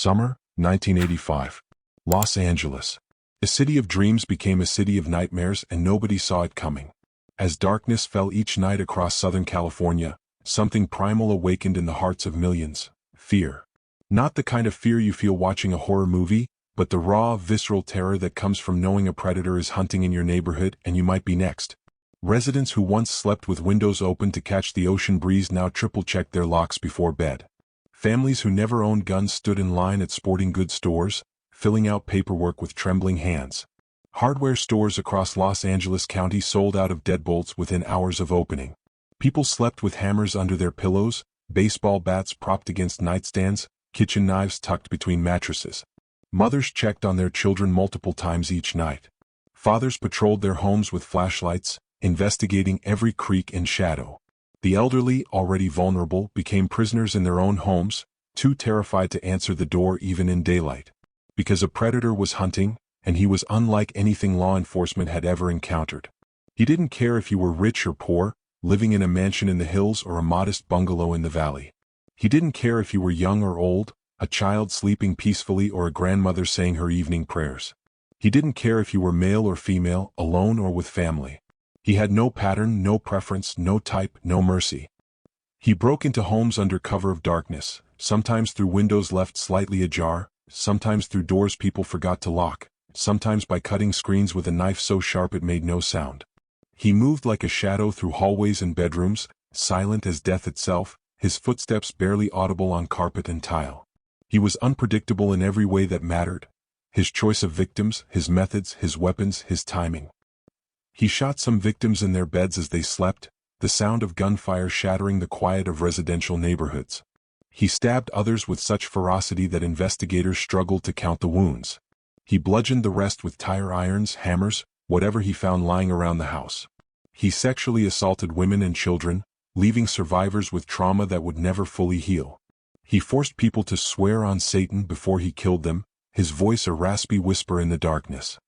Summer, 1985. Los Angeles. A city of dreams became a city of nightmares, and nobody saw it coming. As darkness fell each night across Southern California, something primal awakened in the hearts of millions: fear. Not the kind of fear you feel watching a horror movie, but the raw, visceral terror that comes from knowing a predator is hunting in your neighborhood and you might be next. Residents who once slept with windows open to catch the ocean breeze now triple-checked their locks before bed. Families who never owned guns stood in line at sporting goods stores, filling out paperwork with trembling hands. Hardware stores across Los Angeles County sold out of deadbolts within hours of opening. People slept with hammers under their pillows, baseball bats propped against nightstands, kitchen knives tucked between mattresses. Mothers checked on their children multiple times each night. Fathers patrolled their homes with flashlights, investigating every creak and shadow. The elderly, already vulnerable, became prisoners in their own homes, too terrified to answer the door even in daylight. Because a predator was hunting, and he was unlike anything law enforcement had ever encountered. He didn't care if you were rich or poor, living in a mansion in the hills or a modest bungalow in the valley. He didn't care if you were young or old, a child sleeping peacefully or a grandmother saying her evening prayers. He didn't care if you were male or female, alone or with family. He had no pattern, no preference, no type, no mercy. He broke into homes under cover of darkness, sometimes through windows left slightly ajar, sometimes through doors people forgot to lock, sometimes by cutting screens with a knife so sharp it made no sound. He moved like a shadow through hallways and bedrooms, silent as death itself, his footsteps barely audible on carpet and tile. He was unpredictable in every way that mattered: his choice of victims, his methods, his weapons, his timing. He shot some victims in their beds as they slept, the sound of gunfire shattering the quiet of residential neighborhoods. He stabbed others with such ferocity that investigators struggled to count the wounds. He bludgeoned the rest with tire irons, hammers, whatever he found lying around the house. He sexually assaulted women and children, leaving survivors with trauma that would never fully heal. He forced people to swear on Satan before he killed them, his voice a raspy whisper in the darkness.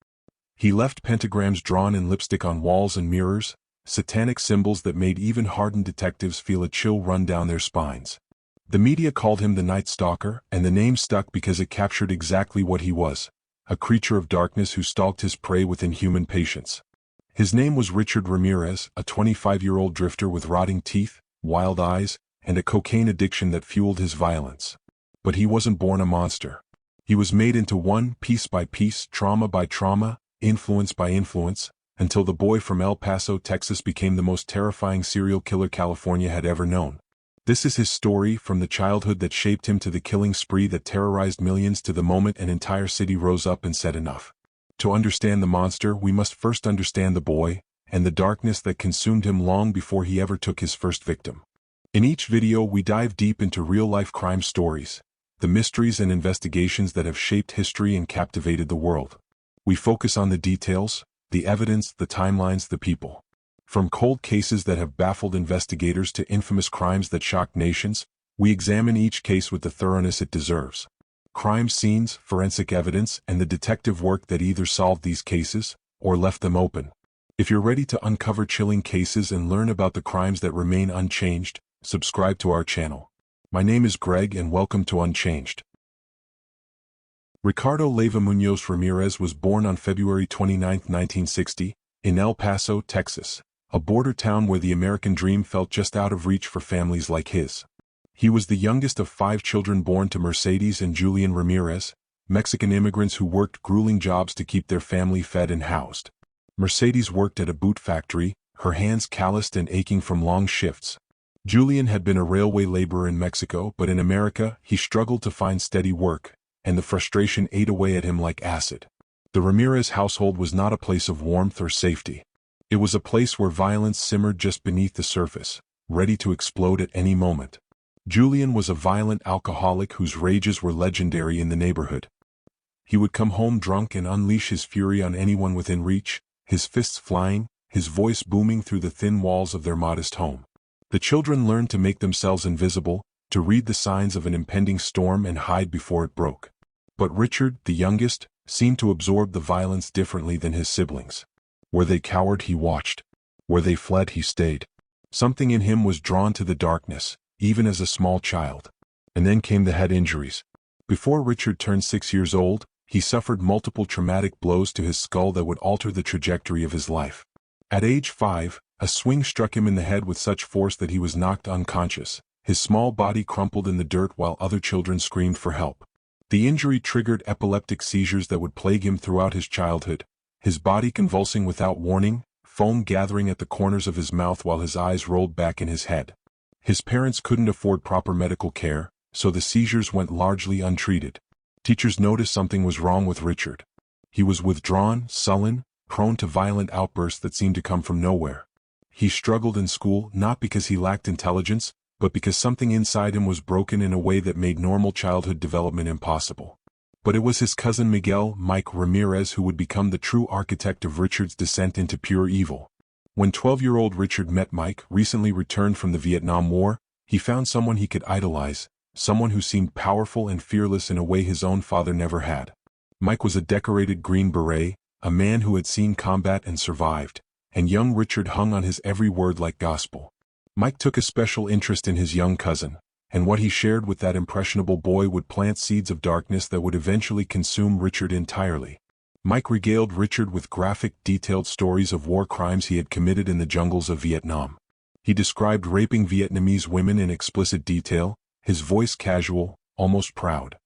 He left pentagrams drawn in lipstick on walls and mirrors, satanic symbols that made even hardened detectives feel a chill run down their spines. The media called him the Night Stalker, and the name stuck because it captured exactly what he was: a creature of darkness who stalked his prey with inhuman patience. His name was Richard Ramirez, a 25-year-old drifter with rotting teeth, wild eyes, and a cocaine addiction that fueled his violence. But he wasn't born a monster. He was made into one, piece by piece, trauma by trauma, influence by influence, until the boy from El Paso, Texas became the most terrifying serial killer California had ever known. This is his story, from the childhood that shaped him to the killing spree that terrorized millions, to the moment an entire city rose up and said enough. To understand the monster, we must first understand the boy, and the darkness that consumed him long before he ever took his first victim. In each video we dive deep into real-life crime stories, the mysteries and investigations that have shaped history and captivated the world. We focus on the details, the evidence, the timelines, the people. From cold cases that have baffled investigators to infamous crimes that shocked nations, we examine each case with the thoroughness it deserves. Crime scenes, forensic evidence, and the detective work that either solved these cases or left them open. If you're ready to uncover chilling cases and learn about the crimes that remain unchanged, subscribe to our channel. My name is Greg, and welcome to Unchanged. Ricardo Leyva Muñoz Ramirez was born on February 29, 1960, in El Paso, Texas, a border town where the American dream felt just out of reach for families like his. He was the youngest of 5 children born to Mercedes and Julian Ramirez, Mexican immigrants who worked grueling jobs to keep their family fed and housed. Mercedes worked at a boot factory, her hands calloused and aching from long shifts. Julian had been a railway laborer in Mexico, but in America, he struggled to find steady work, and the frustration ate away at him like acid. The Ramirez household was not a place of warmth or safety. It was a place where violence simmered just beneath the surface, ready to explode at any moment. Julian was a violent alcoholic whose rages were legendary in the neighborhood. He would come home drunk and unleash his fury on anyone within reach, his fists flying, his voice booming through the thin walls of their modest home. The children learned to make themselves invisible, to read the signs of an impending storm and hide before it broke. But Richard, the youngest, seemed to absorb the violence differently than his siblings. Where they cowered, he watched. Where they fled, he stayed. Something in him was drawn to the darkness, even as a small child. And then came the head injuries. Before Richard turned 6 years old, he suffered multiple traumatic blows to his skull that would alter the trajectory of his life. At age 5, a swing struck him in the head with such force that he was knocked unconscious. His small body crumpled in the dirt while other children screamed for help. The injury triggered epileptic seizures that would plague him throughout his childhood, his body convulsing without warning, foam gathering at the corners of his mouth while his eyes rolled back in his head. His parents couldn't afford proper medical care, so the seizures went largely untreated. Teachers noticed something was wrong with Richard. He was withdrawn, sullen, prone to violent outbursts that seemed to come from nowhere. He struggled in school not because he lacked intelligence, but because something inside him was broken in a way that made normal childhood development impossible. But it was his cousin Miguel, Mike Ramirez, who would become the true architect of Richard's descent into pure evil. When 12-year-old Richard met Mike, recently returned from the Vietnam War, he found someone he could idolize, someone who seemed powerful and fearless in a way his own father never had. Mike was a decorated Green Beret, a man who had seen combat and survived, and young Richard hung on his every word like gospel. Mike took a special interest in his young cousin, and what he shared with that impressionable boy would plant seeds of darkness that would eventually consume Richard entirely. Mike regaled Richard with graphic, detailed stories of war crimes he had committed in the jungles of Vietnam. He described raping Vietnamese women in explicit detail, his voice casual, almost proud.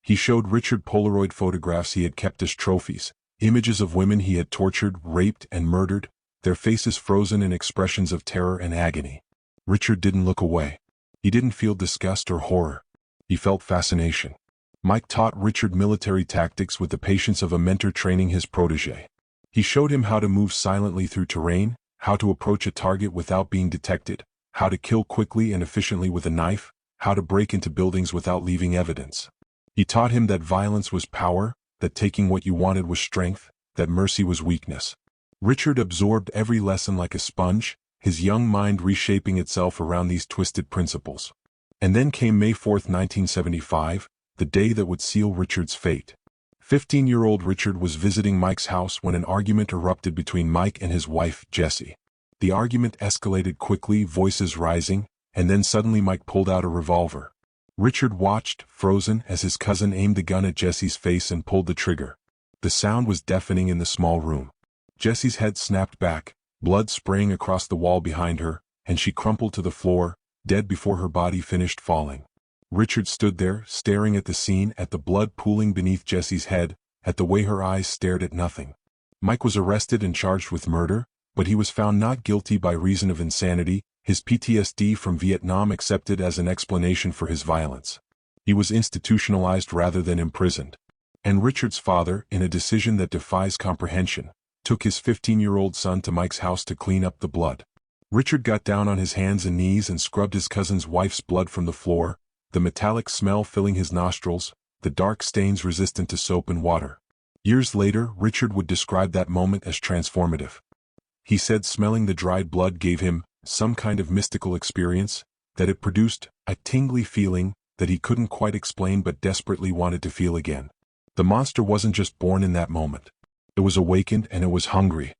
He showed Richard Polaroid photographs he had kept as trophies, images of women he had tortured, raped, and murdered, their faces frozen in expressions of terror and agony. Richard didn't look away. He didn't feel disgust or horror. He felt fascination. Mike taught Richard military tactics with the patience of a mentor training his protege. He showed him how to move silently through terrain, how to approach a target without being detected, how to kill quickly and efficiently with a knife, how to break into buildings without leaving evidence. He taught him that violence was power, that taking what you wanted was strength, that mercy was weakness. Richard absorbed every lesson like a sponge, his young mind reshaping itself around these twisted principles. And then came May 4, 1975, the day that would seal Richard's fate. 15-year-old Richard was visiting Mike's house when an argument erupted between Mike and his wife, Jessie. The argument escalated quickly, voices rising, and then suddenly Mike pulled out a revolver. Richard watched, frozen, as his cousin aimed the gun at Jessie's face and pulled the trigger. The sound was deafening in the small room. Jessie's head snapped back, blood spraying across the wall behind her, and she crumpled to the floor, dead before her body finished falling. Richard stood there, staring at the scene, at the blood pooling beneath Jessie's head, at the way her eyes stared at nothing. Mike was arrested and charged with murder, but he was found not guilty by reason of insanity, his PTSD from Vietnam accepted as an explanation for his violence. He was institutionalized rather than imprisoned. And Richard's father, in a decision that defies comprehension, took his 15-year-old son to Mike's house to clean up the blood. Richard got down on his hands and knees and scrubbed his cousin's wife's blood from the floor, the metallic smell filling his nostrils, the dark stains resistant to soap and water. Years later, Richard would describe that moment as transformative. He said smelling the dried blood gave him some kind of mystical experience, that it produced a tingly feeling that he couldn't quite explain but desperately wanted to feel again. The monster wasn't just born in that moment. It was awakened and it was hungry.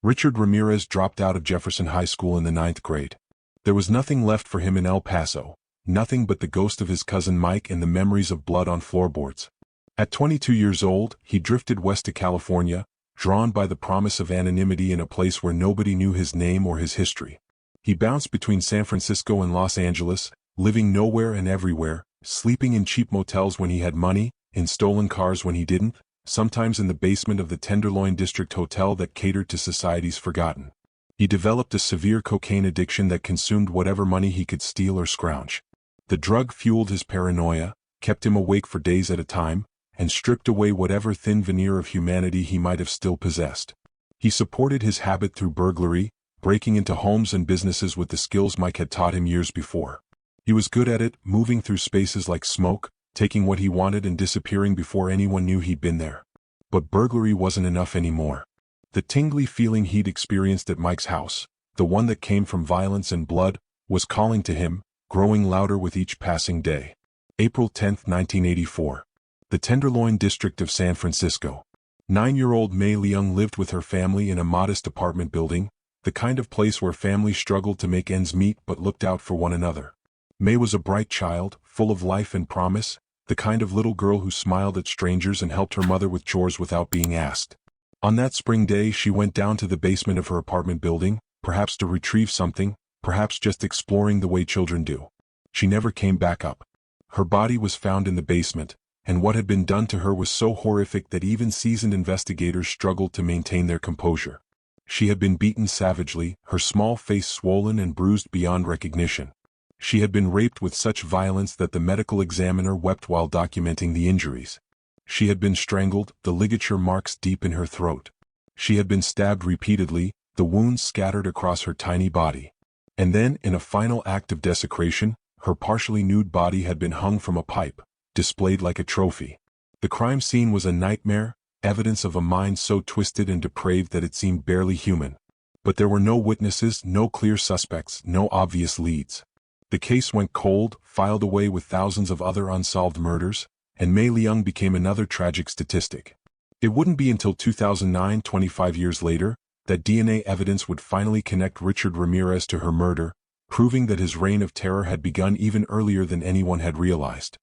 Richard Ramirez dropped out of Jefferson High School in the 9th grade. There was nothing left for him in El Paso, nothing but the ghost of his cousin Mike and the memories of blood on floorboards. At 22 years old, he drifted west to California, drawn by the promise of anonymity in a place where nobody knew his name or his history. He bounced between San Francisco and Los Angeles, living nowhere and everywhere, sleeping in cheap motels when he had money, in stolen cars when he didn't, sometimes in the basement of the Tenderloin District Hotel that catered to society's forgotten. He developed a severe cocaine addiction that consumed whatever money he could steal or scrounge. The drug fueled his paranoia, kept him awake for days at a time, and stripped away whatever thin veneer of humanity he might have still possessed. He supported his habit through burglary, breaking into homes and businesses with the skills Mike had taught him years before. He was good at it, moving through spaces like smoke, taking what he wanted and disappearing before anyone knew he'd been there. But burglary wasn't enough anymore. The tingly feeling he'd experienced at Mike's house, the one that came from violence and blood, was calling to him, growing louder with each passing day. April 10, 1984. The Tenderloin District of San Francisco. 9-year-old May Leung lived with her family in a modest apartment building, the kind of place where families struggled to make ends meet but looked out for one another. May was a bright child, full of life and promise, the kind of little girl who smiled at strangers and helped her mother with chores without being asked. On that spring day she went down to the basement of her apartment building, perhaps to retrieve something, perhaps just exploring the way children do. She never came back up. Her body was found in the basement, and what had been done to her was so horrific that even seasoned investigators struggled to maintain their composure. She had been beaten savagely, her small face swollen and bruised beyond recognition. She had been raped with such violence that the medical examiner wept while documenting the injuries. She had been strangled, the ligature marks deep in her throat. She had been stabbed repeatedly, the wounds scattered across her tiny body. And then, in a final act of desecration, her partially nude body had been hung from a pipe, displayed like a trophy. The crime scene was a nightmare, evidence of a mind so twisted and depraved that it seemed barely human. But there were no witnesses, no clear suspects, no obvious leads. The case went cold, filed away with thousands of other unsolved murders, and Mei Liang became another tragic statistic. It wouldn't be until 2009, 25 years later, that DNA evidence would finally connect Richard Ramirez to her murder, proving that his reign of terror had begun even earlier than anyone had realized.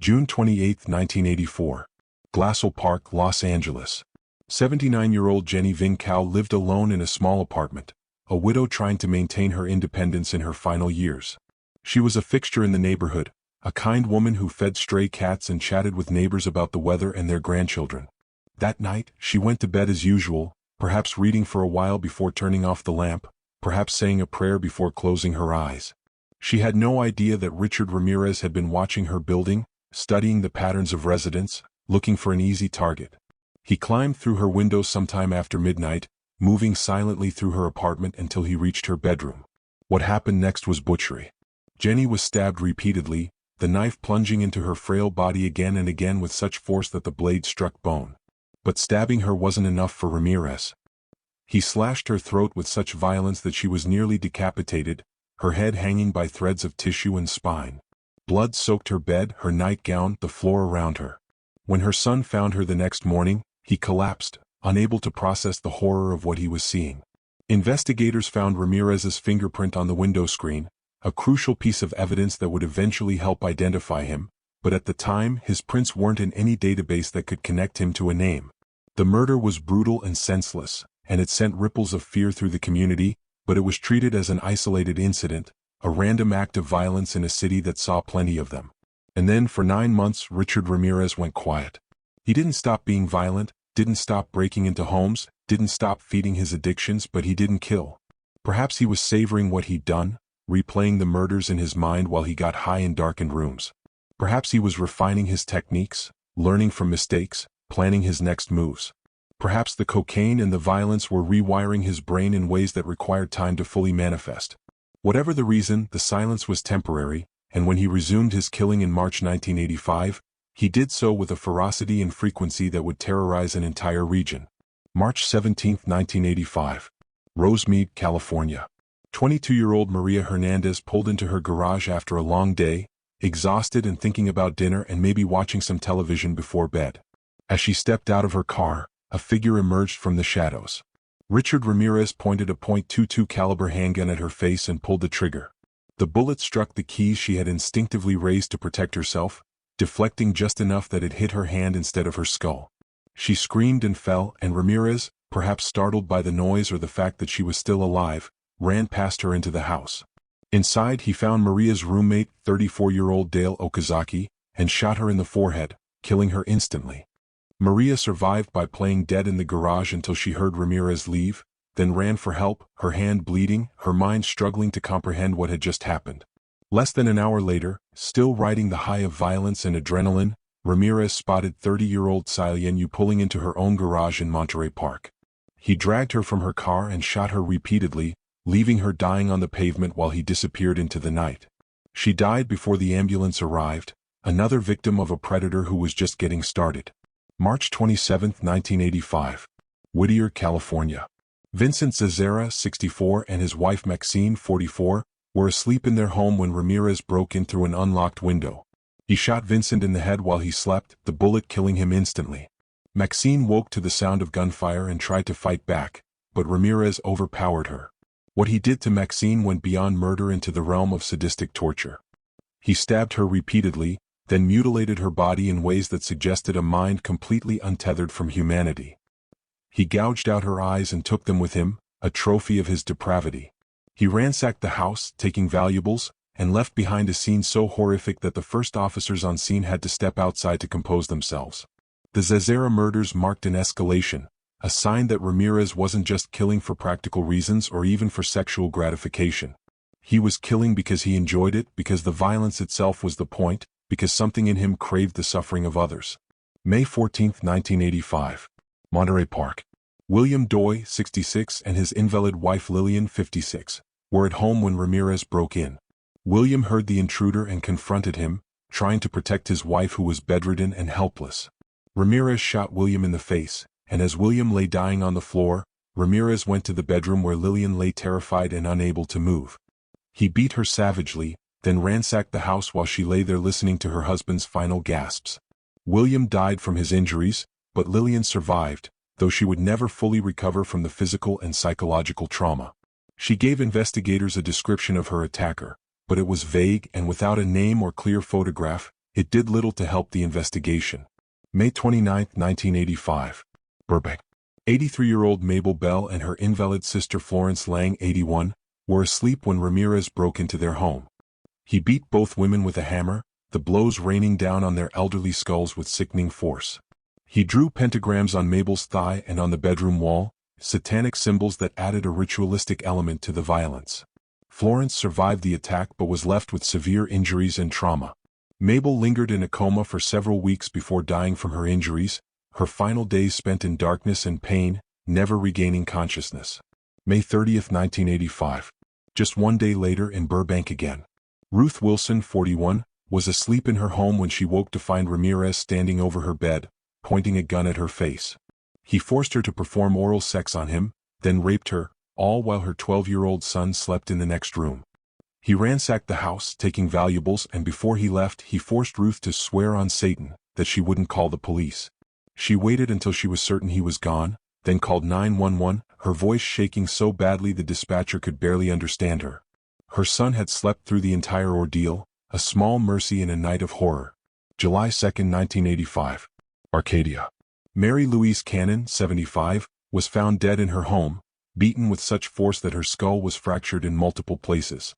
June 28, 1984. Glassell Park, Los Angeles. 79-year-old Jenny Vinh Cao lived alone in a small apartment, a widow trying to maintain her independence in her final years. She was a fixture in the neighborhood, a kind woman who fed stray cats and chatted with neighbors about the weather and their grandchildren. That night, she went to bed as usual, perhaps reading for a while before turning off the lamp, perhaps saying a prayer before closing her eyes. She had no idea that Richard Ramirez had been watching her building, studying the patterns of residents, looking for an easy target. He climbed through her window sometime after midnight, moving silently through her apartment until he reached her bedroom. What happened next was butchery. Jenny was stabbed repeatedly, the knife plunging into her frail body again and again with such force that the blade struck bone. But stabbing her wasn't enough for Ramirez. He slashed her throat with such violence that she was nearly decapitated, her head hanging by threads of tissue and spine. Blood soaked her bed, her nightgown, the floor around her. When her son found her the next morning, he collapsed, unable to process the horror of what he was seeing. Investigators found Ramirez's fingerprint on the window screen, a crucial piece of evidence that would eventually help identify him, but at the time his prints weren't in any database that could connect him to a name. The murder was brutal and senseless, and it sent ripples of fear through the community, but it was treated as an isolated incident, a random act of violence in a city that saw plenty of them. And then for 9 months Richard Ramirez went quiet. He didn't stop being violent, didn't stop breaking into homes, didn't stop feeding his addictions, but he didn't kill. Perhaps he was savoring what he'd done, replaying the murders in his mind while he got high in darkened rooms. Perhaps he was refining his techniques, learning from mistakes, planning his next moves. Perhaps the cocaine and the violence were rewiring his brain in ways that required time to fully manifest. Whatever the reason, the silence was temporary, and when he resumed his killing in March 1985, he did so with a ferocity and frequency that would terrorize an entire region. March 17, 1985. Rosemead, California. 22-year-old Maria Hernandez pulled into her garage after a long day, exhausted and thinking about dinner and maybe watching some television before bed. As she stepped out of her car, a figure emerged from the shadows. Richard Ramirez pointed a .22 caliber handgun at her face and pulled the trigger. The bullet struck the keys she had instinctively raised to protect herself, deflecting just enough that it hit her hand instead of her skull. She screamed and fell, and Ramirez, perhaps startled by the noise or the fact that she was still alive, ran past her into the house. Inside he found Maria's roommate, 34-year-old Dale Okazaki, and shot her in the forehead, killing her instantly. Maria survived by playing dead in the garage until she heard Ramirez leave, then ran for help, her hand bleeding, her mind struggling to comprehend what had just happened. Less than an hour later, still riding the high of violence and adrenaline, Ramirez spotted 30-year-old Salerno Yu pulling into her own garage in Monterey Park. He dragged her from her car and shot her repeatedly, leaving her dying on the pavement while he disappeared into the night. She died before the ambulance arrived, another victim of a predator who was just getting started. March 27, 1985. Whittier, California. Vincent Zazera, 64, and his wife Maxine, 44, were asleep in their home when Ramirez broke in through an unlocked window. He shot Vincent in the head while he slept, the bullet killing him instantly. Maxine woke to the sound of gunfire and tried to fight back, but Ramirez overpowered her. What he did to Maxine went beyond murder into the realm of sadistic torture. He stabbed her repeatedly, then mutilated her body in ways that suggested a mind completely untethered from humanity. He gouged out her eyes and took them with him, a trophy of his depravity. He ransacked the house, taking valuables, and left behind a scene so horrific that the first officers on scene had to step outside to compose themselves. The Zazera murders marked an escalation, a sign that Ramirez wasn't just killing for practical reasons or even for sexual gratification. He was killing because he enjoyed it, because the violence itself was the point, because something in him craved the suffering of others. May 14, 1985. Monterey Park. William Doy, 66, and his invalid wife Lillian, 56, were at home when Ramirez broke in. William heard the intruder and confronted him, trying to protect his wife who was bedridden and helpless. Ramirez shot William in the face, and as William lay dying on the floor, Ramirez went to the bedroom where Lillian lay terrified and unable to move. He beat her savagely, then ransacked the house while she lay there listening to her husband's final gasps. William died from his injuries, but Lillian survived, though she would never fully recover from the physical and psychological trauma. She gave investigators a description of her attacker, but it was vague and without a name or clear photograph, it did little to help the investigation. May 29, 1985. Burbank. 83-year-old Mabel Bell and her invalid sister Florence Lang, 81, were asleep when Ramirez broke into their home. He beat both women with a hammer, the blows raining down on their elderly skulls with sickening force. He drew pentagrams on Mabel's thigh and on the bedroom wall, satanic symbols that added a ritualistic element to the violence. Florence survived the attack but was left with severe injuries and trauma. Mabel lingered in a coma for several weeks before dying from her injuries, her final days spent in darkness and pain, never regaining consciousness. May 30, 1985. Just one day later in Burbank again. Ruth Wilson, 41, was asleep in her home when she woke to find Ramirez standing over her bed, pointing a gun at her face. He forced her to perform oral sex on him, then raped her, all while her 12-year-old son slept in the next room. He ransacked the house, taking valuables, and before he left, he forced Ruth to swear on Satan that she wouldn't call the police. She waited until she was certain he was gone, then called 911, her voice shaking so badly the dispatcher could barely understand her. Her son had slept through the entire ordeal, a small mercy in a night of horror. July 2, 1985. Arcadia. Mary Louise Cannon, 75, was found dead in her home, beaten with such force that her skull was fractured in multiple places.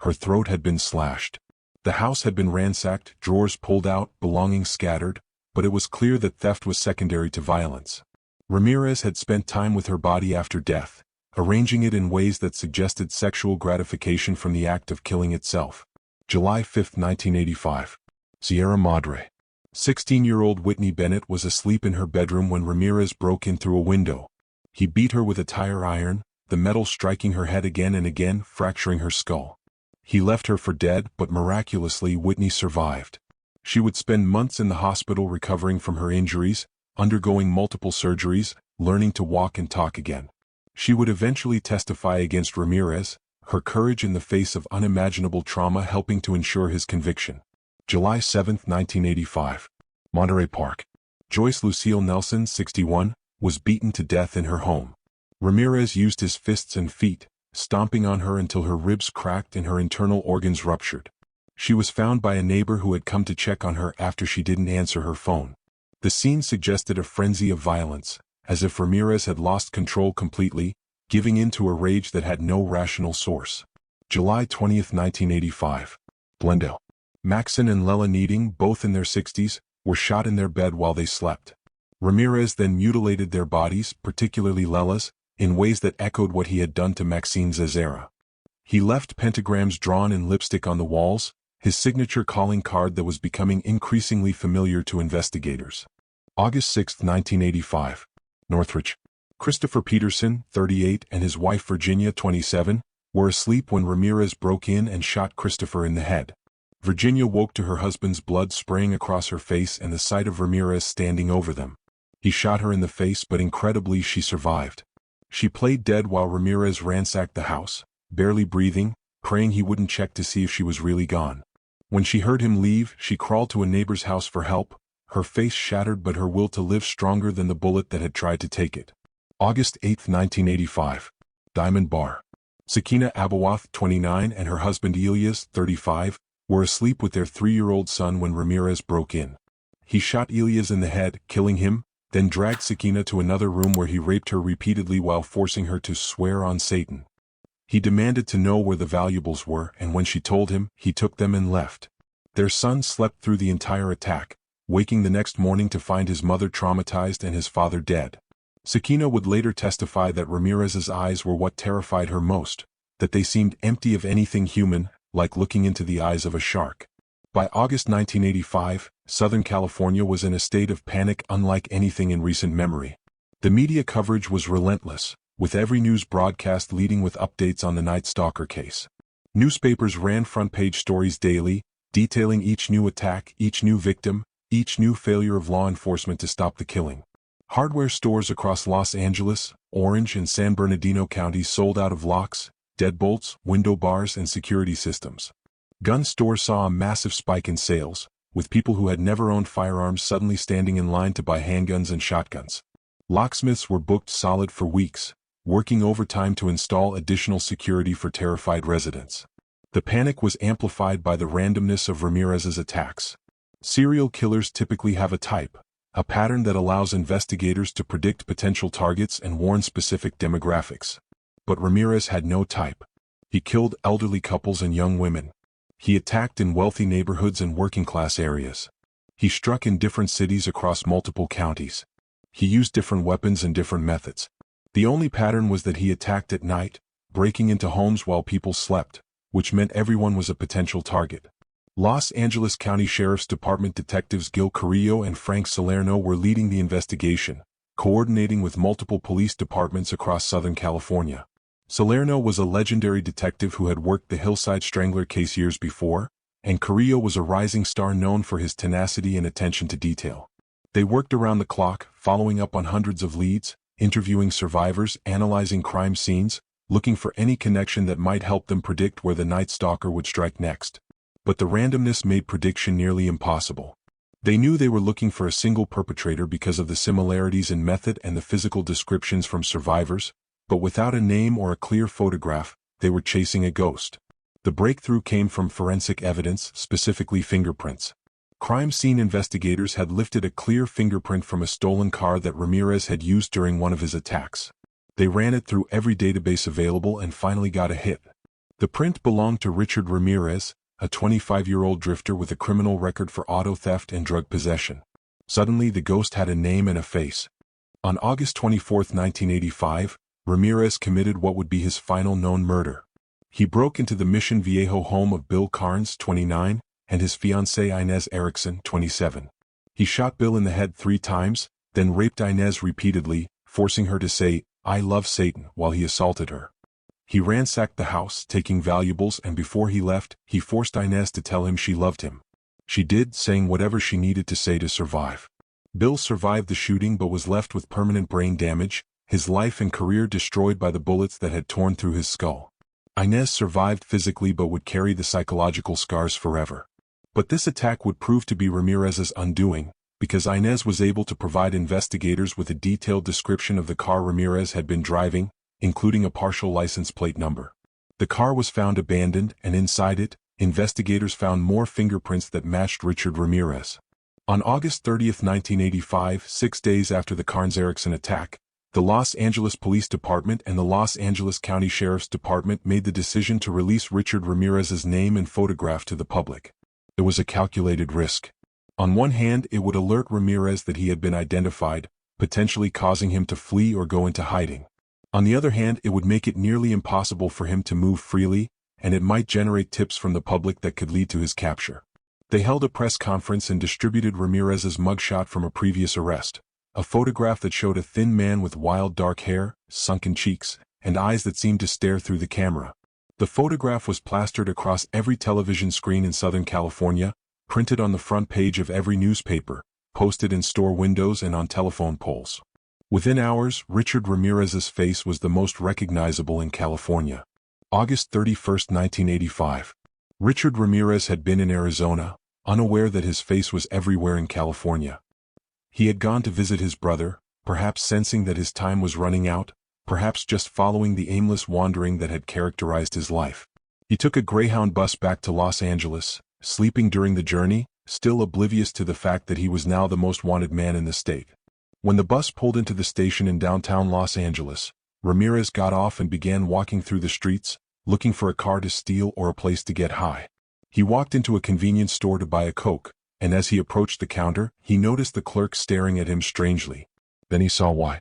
Her throat had been slashed. The house had been ransacked, drawers pulled out, belongings scattered, but it was clear that theft was secondary to violence. Ramirez had spent time with her body after death, arranging it in ways that suggested sexual gratification from the act of killing itself. July 5, 1985. Sierra Madre. 16-year-old Whitney Bennett was asleep in her bedroom when Ramirez broke in through a window. He beat her with a tire iron, the metal striking her head again and again, fracturing her skull. He left her for dead, but miraculously Whitney survived. She would spend months in the hospital recovering from her injuries, undergoing multiple surgeries, learning to walk and talk again. She would eventually testify against Ramirez, her courage in the face of unimaginable trauma helping to ensure his conviction. July 7, 1985. Monterey Park. Joyce Lucille Nelson, 61, was beaten to death in her home. Ramirez used his fists and feet, stomping on her until her ribs cracked and her internal organs ruptured. She was found by a neighbor who had come to check on her after she didn't answer her phone. The scene suggested a frenzy of violence, as if Ramirez had lost control completely, giving in to a rage that had no rational source. July 20, 1985. Glendale. Maxon and Lela Needing, both in their 60s, were shot in their bed while they slept. Ramirez then mutilated their bodies, particularly Lela's, in ways that echoed what he had done to Maxine Zazera. He left pentagrams drawn in lipstick on the walls, his signature calling card that was becoming increasingly familiar to investigators. August 6, 1985. Northridge. Christopher Peterson, 38, and his wife Virginia, 27, were asleep when Ramirez broke in and shot Christopher in the head. Virginia woke to her husband's blood spraying across her face and the sight of Ramirez standing over them. He shot her in the face, but incredibly she survived. She played dead while Ramirez ransacked the house, barely breathing, praying he wouldn't check to see if she was really gone. When she heard him leave, she crawled to a neighbor's house for help, her face shattered but her will to live stronger than the bullet that had tried to take it. August 8, 1985. Diamond Bar. Sakina Abawath, 29, and her husband Elias, 35, were asleep with their 3-year-old son when Ramirez broke in. He shot Elias in the head, killing him, then dragged Sakina to another room where he raped her repeatedly while forcing her to swear on Satan. He demanded to know where the valuables were, and when she told him, he took them and left. Their son slept through the entire attack, waking the next morning to find his mother traumatized and his father dead. Sakina would later testify that Ramirez's eyes were what terrified her most, that they seemed empty of anything human, like looking into the eyes of a shark. By August 1985, Southern California was in a state of panic unlike anything in recent memory. The media coverage was relentless, with every news broadcast leading with updates on the Night Stalker case. Newspapers ran front-page stories daily, detailing each new attack, each new victim, each new failure of law enforcement to stop the killing. Hardware stores across Los Angeles, Orange, and San Bernardino counties sold out of locks, deadbolts, window bars, and security systems. Gun stores saw a massive spike in sales, with people who had never owned firearms suddenly standing in line to buy handguns and shotguns. Locksmiths were booked solid for weeks, working overtime to install additional security for terrified residents. The panic was amplified by the randomness of Ramirez's attacks. Serial killers typically have a type, a pattern that allows investigators to predict potential targets and warn specific demographics. But Ramirez had no type. He killed elderly couples and young women. He attacked in wealthy neighborhoods and working-class areas. He struck in different cities across multiple counties. He used different weapons and different methods. The only pattern was that he attacked at night, breaking into homes while people slept, which meant everyone was a potential target. Los Angeles County Sheriff's Department detectives Gil Carrillo and Frank Salerno were leading the investigation, coordinating with multiple police departments across Southern California. Salerno was a legendary detective who had worked the Hillside Strangler case years before, and Carrillo was a rising star known for his tenacity and attention to detail. They worked around the clock, following up on hundreds of leads, interviewing survivors, analyzing crime scenes, looking for any connection that might help them predict where the Night Stalker would strike next. But the randomness made prediction nearly impossible. They knew they were looking for a single perpetrator because of the similarities in method and the physical descriptions from survivors, but without a name or a clear photograph, they were chasing a ghost. The breakthrough came from forensic evidence, specifically fingerprints. Crime scene investigators had lifted a clear fingerprint from a stolen car that Ramirez had used during one of his attacks. They ran it through every database available and finally got a hit. The print belonged to Richard Ramirez, a 25-year-old drifter with a criminal record for auto theft and drug possession. Suddenly the ghost had a name and a face. On August 24, 1985, Ramirez committed what would be his final known murder. He broke into the Mission Viejo home of Bill Carnes, 29, and his fiancée Inez Erickson, 27. He shot Bill in the head 3 times, then raped Inez repeatedly, forcing her to say, "I love Satan," while he assaulted her. He ransacked the house, taking valuables, and before he left, he forced Inez to tell him she loved him. She did, saying whatever she needed to say to survive. Bill survived the shooting but was left with permanent brain damage, his life and career destroyed by the bullets that had torn through his skull. Inez survived physically but would carry the psychological scars forever. But this attack would prove to be Ramirez's undoing, because Inez was able to provide investigators with a detailed description of the car Ramirez had been driving, including a partial license plate number. The car was found abandoned, and inside it, investigators found more fingerprints that matched Richard Ramirez. On August 30, 1985, 6 days after the Carnes-Erickson attack, the Los Angeles Police Department and the Los Angeles County Sheriff's Department made the decision to release Richard Ramirez's name and photograph to the public. It was a calculated risk. On one hand, it would alert Ramirez that he had been identified, potentially causing him to flee or go into hiding. On the other hand, it would make it nearly impossible for him to move freely, and it might generate tips from the public that could lead to his capture. They held a press conference and distributed Ramirez's mugshot from a previous arrest, a photograph that showed a thin man with wild dark hair, sunken cheeks, and eyes that seemed to stare through the camera. The photograph was plastered across every television screen in Southern California, printed on the front page of every newspaper, posted in store windows and on telephone poles. Within hours, Richard Ramirez's face was the most recognizable in California. August 31, 1985. Richard Ramirez had been in Arizona, unaware that his face was everywhere in California. He had gone to visit his brother, perhaps sensing that his time was running out, perhaps just following the aimless wandering that had characterized his life. He took a Greyhound bus back to Los Angeles, sleeping during the journey, still oblivious to the fact that he was now the most wanted man in the state. When the bus pulled into the station in downtown Los Angeles, Ramirez got off and began walking through the streets, looking for a car to steal or a place to get high. He walked into a convenience store to buy a Coke, and as he approached the counter, he noticed the clerk staring at him strangely. Then he saw why.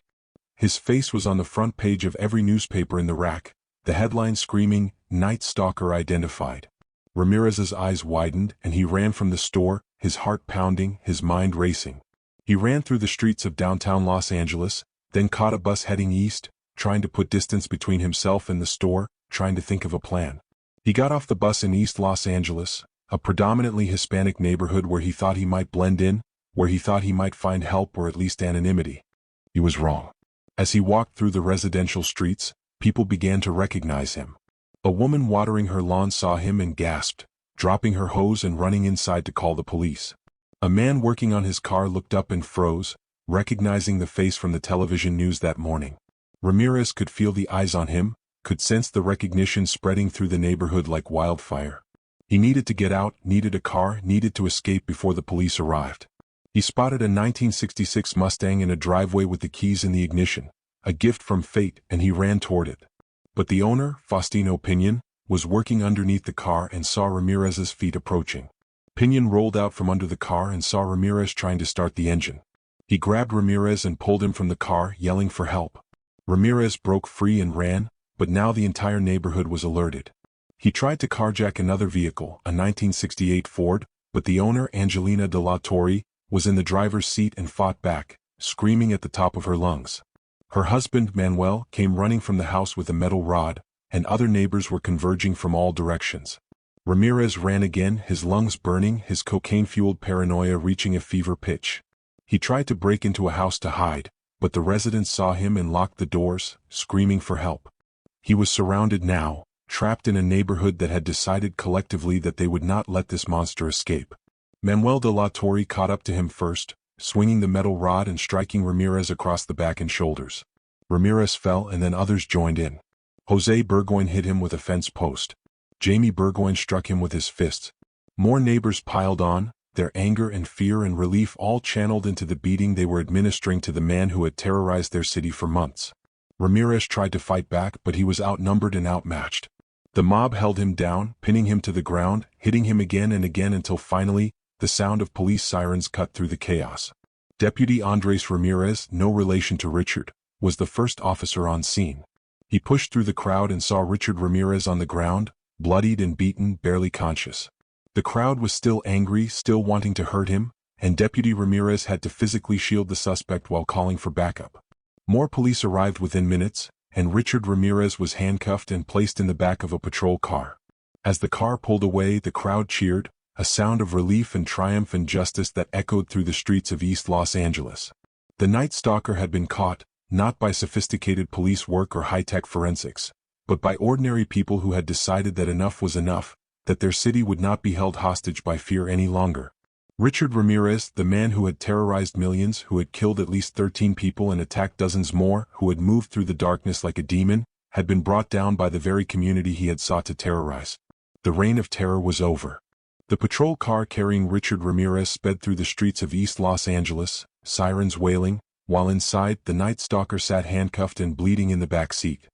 His face was on the front page of every newspaper in the rack, the headline screaming, "Night Stalker Identified." Ramirez's eyes widened and he ran from the store, his heart pounding, his mind racing. He ran through the streets of downtown Los Angeles, then caught a bus heading east, trying to put distance between himself and the store, trying to think of a plan. He got off the bus in East Los Angeles, a predominantly Hispanic neighborhood where he thought he might blend in, where he thought he might find help or at least anonymity. He was wrong. As he walked through the residential streets, people began to recognize him. A woman watering her lawn saw him and gasped, dropping her hose and running inside to call the police. A man working on his car looked up and froze, recognizing the face from the television news that morning. Ramirez could feel the eyes on him, could sense the recognition spreading through the neighborhood like wildfire. He needed to get out, needed a car, needed to escape before the police arrived. He spotted a 1966 Mustang in a driveway with the keys in the ignition, a gift from fate, and he ran toward it. But the owner, Faustino Pinion, was working underneath the car and saw Ramirez's feet approaching. Pinion rolled out from under the car and saw Ramirez trying to start the engine. He grabbed Ramirez and pulled him from the car, yelling for help. Ramirez broke free and ran, but now the entire neighborhood was alerted. He tried to carjack another vehicle, a 1968 Ford, but the owner, Angelina de la Torre, was in the driver's seat and fought back, screaming at the top of her lungs. Her husband, Manuel, came running from the house with a metal rod, and other neighbors were converging from all directions. Ramirez ran again, his lungs burning, his cocaine-fueled paranoia reaching a fever pitch. He tried to break into a house to hide, but the residents saw him and locked the doors, screaming for help. He was surrounded now, trapped in a neighborhood that had decided collectively that they would not let this monster escape. Manuel de la Torre caught up to him first, swinging the metal rod and striking Ramirez across the back and shoulders. Ramirez fell and then others joined in. Jose Burgoyne hit him with a fence post. Jamie Burgoyne struck him with his fists. More neighbors piled on, their anger and fear and relief all channeled into the beating they were administering to the man who had terrorized their city for months. Ramirez tried to fight back, but he was outnumbered and outmatched. The mob held him down, pinning him to the ground, hitting him again and again until finally, the sound of police sirens cut through the chaos. Deputy Andres Ramirez, no relation to Richard, was the first officer on scene. He pushed through the crowd and saw Richard Ramirez on the ground, bloodied and beaten, barely conscious. The crowd was still angry, still wanting to hurt him, and Deputy Ramirez had to physically shield the suspect while calling for backup. More police arrived within minutes, and Richard Ramirez was handcuffed and placed in the back of a patrol car. As the car pulled away, the crowd cheered, a sound of relief and triumph and justice that echoed through the streets of East Los Angeles. The Night Stalker had been caught, not by sophisticated police work or high-tech forensics, but by ordinary people who had decided that enough was enough, that their city would not be held hostage by fear any longer. Richard Ramirez, the man who had terrorized millions, who had killed at least 13 people and attacked dozens more, who had moved through the darkness like a demon, had been brought down by the very community he had sought to terrorize. The reign of terror was over. The patrol car carrying Richard Ramirez sped through the streets of East Los Angeles, sirens wailing, while inside, the Night Stalker sat handcuffed and bleeding in the back seat.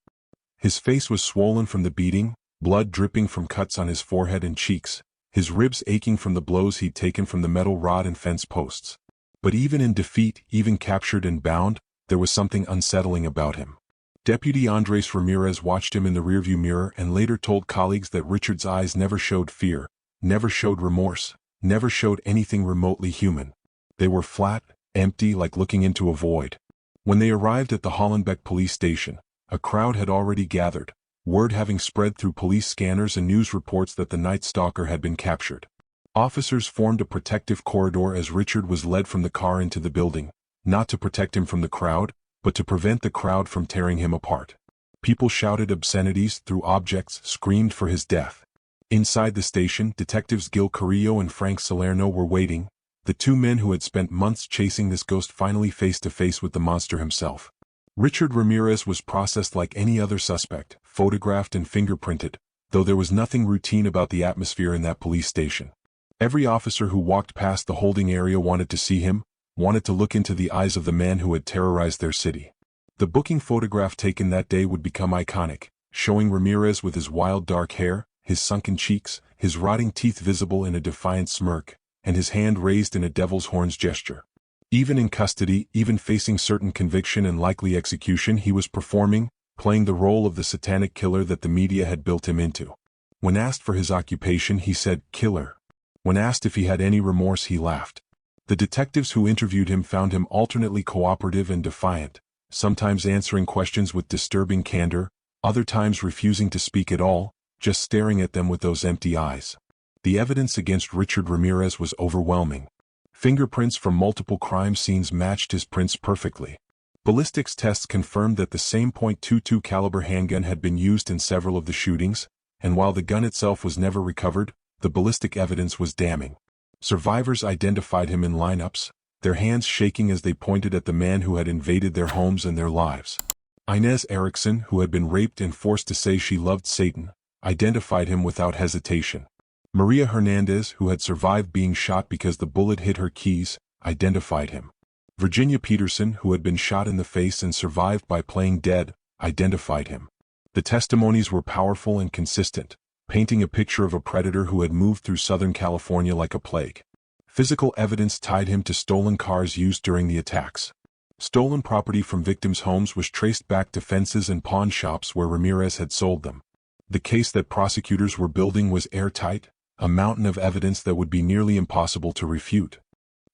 His face was swollen from the beating, blood dripping from cuts on his forehead and cheeks, his ribs aching from the blows he'd taken from the metal rod and fence posts. But even in defeat, even captured and bound, there was something unsettling about him. Deputy Andres Ramirez watched him in the rearview mirror and later told colleagues that Richard's eyes never showed fear, never showed remorse, never showed anything remotely human. They were flat, empty, like looking into a void. When they arrived at the Hollenbeck police station, a crowd had already gathered, word having spread through police scanners and news reports that the Night Stalker had been captured. Officers formed a protective corridor as Richard was led from the car into the building, not to protect him from the crowd, but to prevent the crowd from tearing him apart. People shouted obscenities, threw objects, screamed for his death. Inside the station, detectives Gil Carrillo and Frank Salerno were waiting, the two men who had spent months chasing this ghost finally face to face with the monster himself. Richard Ramirez was processed like any other suspect, photographed and fingerprinted, though there was nothing routine about the atmosphere in that police station. Every officer who walked past the holding area wanted to see him, wanted to look into the eyes of the man who had terrorized their city. The booking photograph taken that day would become iconic, showing Ramirez with his wild dark hair, his sunken cheeks, his rotting teeth visible in a defiant smirk, and his hand raised in a devil's horns gesture. Even in custody, even facing certain conviction and likely execution, he was playing the role of the satanic killer that the media had built him into. When asked for his occupation, he said, "Killer." When asked if he had any remorse, he laughed. The detectives who interviewed him found him alternately cooperative and defiant, sometimes answering questions with disturbing candor, other times refusing to speak at all, just staring at them with those empty eyes. The evidence against Richard Ramirez was overwhelming. Fingerprints from multiple crime scenes matched his prints perfectly. Ballistics tests confirmed that the same .22 caliber handgun had been used in several of the shootings, and while the gun itself was never recovered, the ballistic evidence was damning. Survivors identified him in lineups, their hands shaking as they pointed at the man who had invaded their homes and their lives. Inez Erickson, who had been raped and forced to say she loved Satan, identified him without hesitation. Maria Hernandez, who had survived being shot because the bullet hit her keys, identified him. Virginia Peterson, who had been shot in the face and survived by playing dead, identified him. The testimonies were powerful and consistent, painting a picture of a predator who had moved through Southern California like a plague. Physical evidence tied him to stolen cars used during the attacks. Stolen property from victims' homes was traced back to fences and pawn shops where Ramirez had sold them. The case that prosecutors were building was airtight, a mountain of evidence that would be nearly impossible to refute.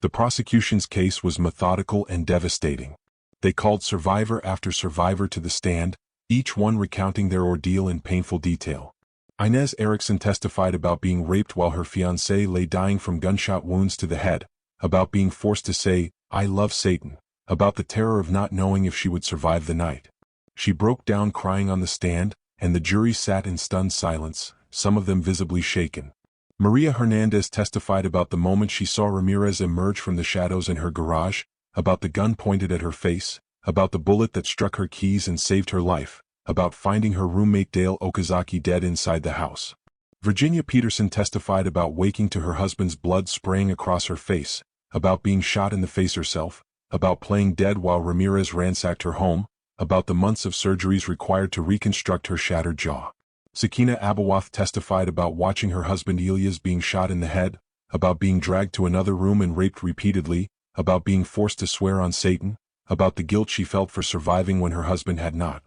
The prosecution's case was methodical and devastating. They called survivor after survivor to the stand, each one recounting their ordeal in painful detail. Inez Erickson testified about being raped while her fiancé lay dying from gunshot wounds to the head, about being forced to say, "I love Satan," about the terror of not knowing if she would survive the night. She broke down crying on the stand, and the jury sat in stunned silence, some of them visibly shaken. Maria Hernandez testified about the moment she saw Ramirez emerge from the shadows in her garage, about the gun pointed at her face, about the bullet that struck her keys and saved her life, about finding her roommate Dale Okazaki dead inside the house. Virginia Peterson testified about waking to her husband's blood spraying across her face, about being shot in the face herself, about playing dead while Ramirez ransacked her home, about the months of surgeries required to reconstruct her shattered jaw. Sakina Abawath testified about watching her husband Elias being shot in the head, about being dragged to another room and raped repeatedly, about being forced to swear on Satan, about the guilt she felt for surviving when her husband had not.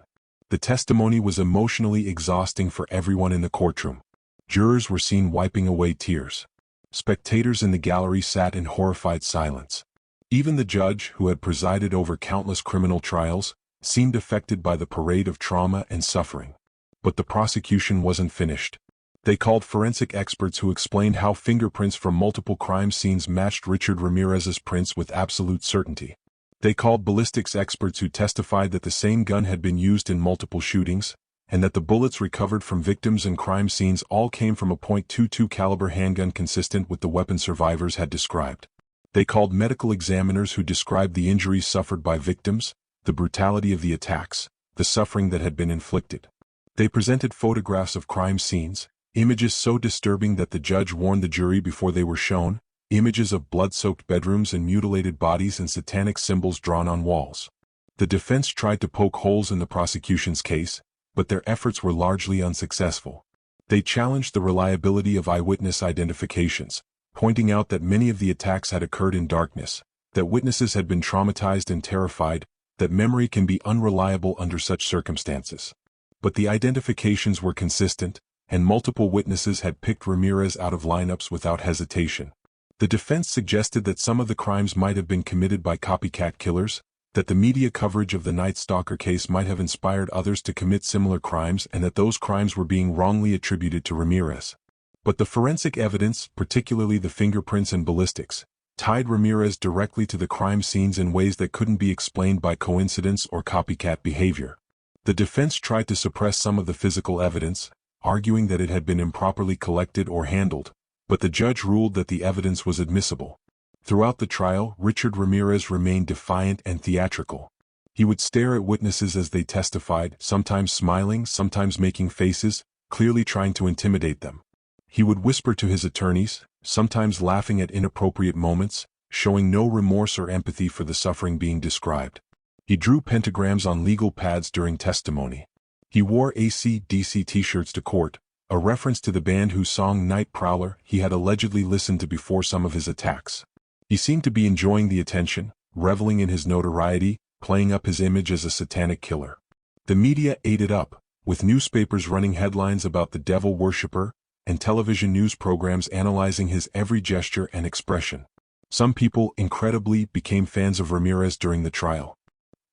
The testimony was emotionally exhausting for everyone in the courtroom. Jurors were seen wiping away tears. Spectators in the gallery sat in horrified silence. Even the judge, who had presided over countless criminal trials, seemed affected by the parade of trauma and suffering. But the prosecution wasn't finished. They called forensic experts who explained how fingerprints from multiple crime scenes matched Richard Ramirez's prints with absolute certainty. They called ballistics experts who testified that the same gun had been used in multiple shootings, and that the bullets recovered from victims and crime scenes all came from a .22 caliber handgun consistent with the weapon survivors had described. They called medical examiners who described the injuries suffered by victims, the brutality of the attacks, the suffering that had been inflicted. They presented photographs of crime scenes, images so disturbing that the judge warned the jury before they were shown, images of blood-soaked bedrooms and mutilated bodies and satanic symbols drawn on walls. The defense tried to poke holes in the prosecution's case, but their efforts were largely unsuccessful. They challenged the reliability of eyewitness identifications, pointing out that many of the attacks had occurred in darkness, that witnesses had been traumatized and terrified, that memory can be unreliable under such circumstances. But the identifications were consistent, and multiple witnesses had picked Ramirez out of lineups without hesitation. The defense suggested that some of the crimes might have been committed by copycat killers, that the media coverage of the Night Stalker case might have inspired others to commit similar crimes and that those crimes were being wrongly attributed to Ramirez. But the forensic evidence, particularly the fingerprints and ballistics, tied Ramirez directly to the crime scenes in ways that couldn't be explained by coincidence or copycat behavior. The defense tried to suppress some of the physical evidence, arguing that it had been improperly collected or handled, but the judge ruled that the evidence was admissible. Throughout the trial, Richard Ramirez remained defiant and theatrical. He would stare at witnesses as they testified, sometimes smiling, sometimes making faces, clearly trying to intimidate them. He would whisper to his attorneys, sometimes laughing at inappropriate moments, showing no remorse or empathy for the suffering being described. He drew pentagrams on legal pads during testimony. He wore AC/DC t-shirts to court, a reference to the band whose song Night Prowler he had allegedly listened to before some of his attacks. He seemed to be enjoying the attention, reveling in his notoriety, playing up his image as a satanic killer. The media ate it up, with newspapers running headlines about the devil worshipper, and television news programs analyzing his every gesture and expression. Some people, incredibly, became fans of Ramirez during the trial.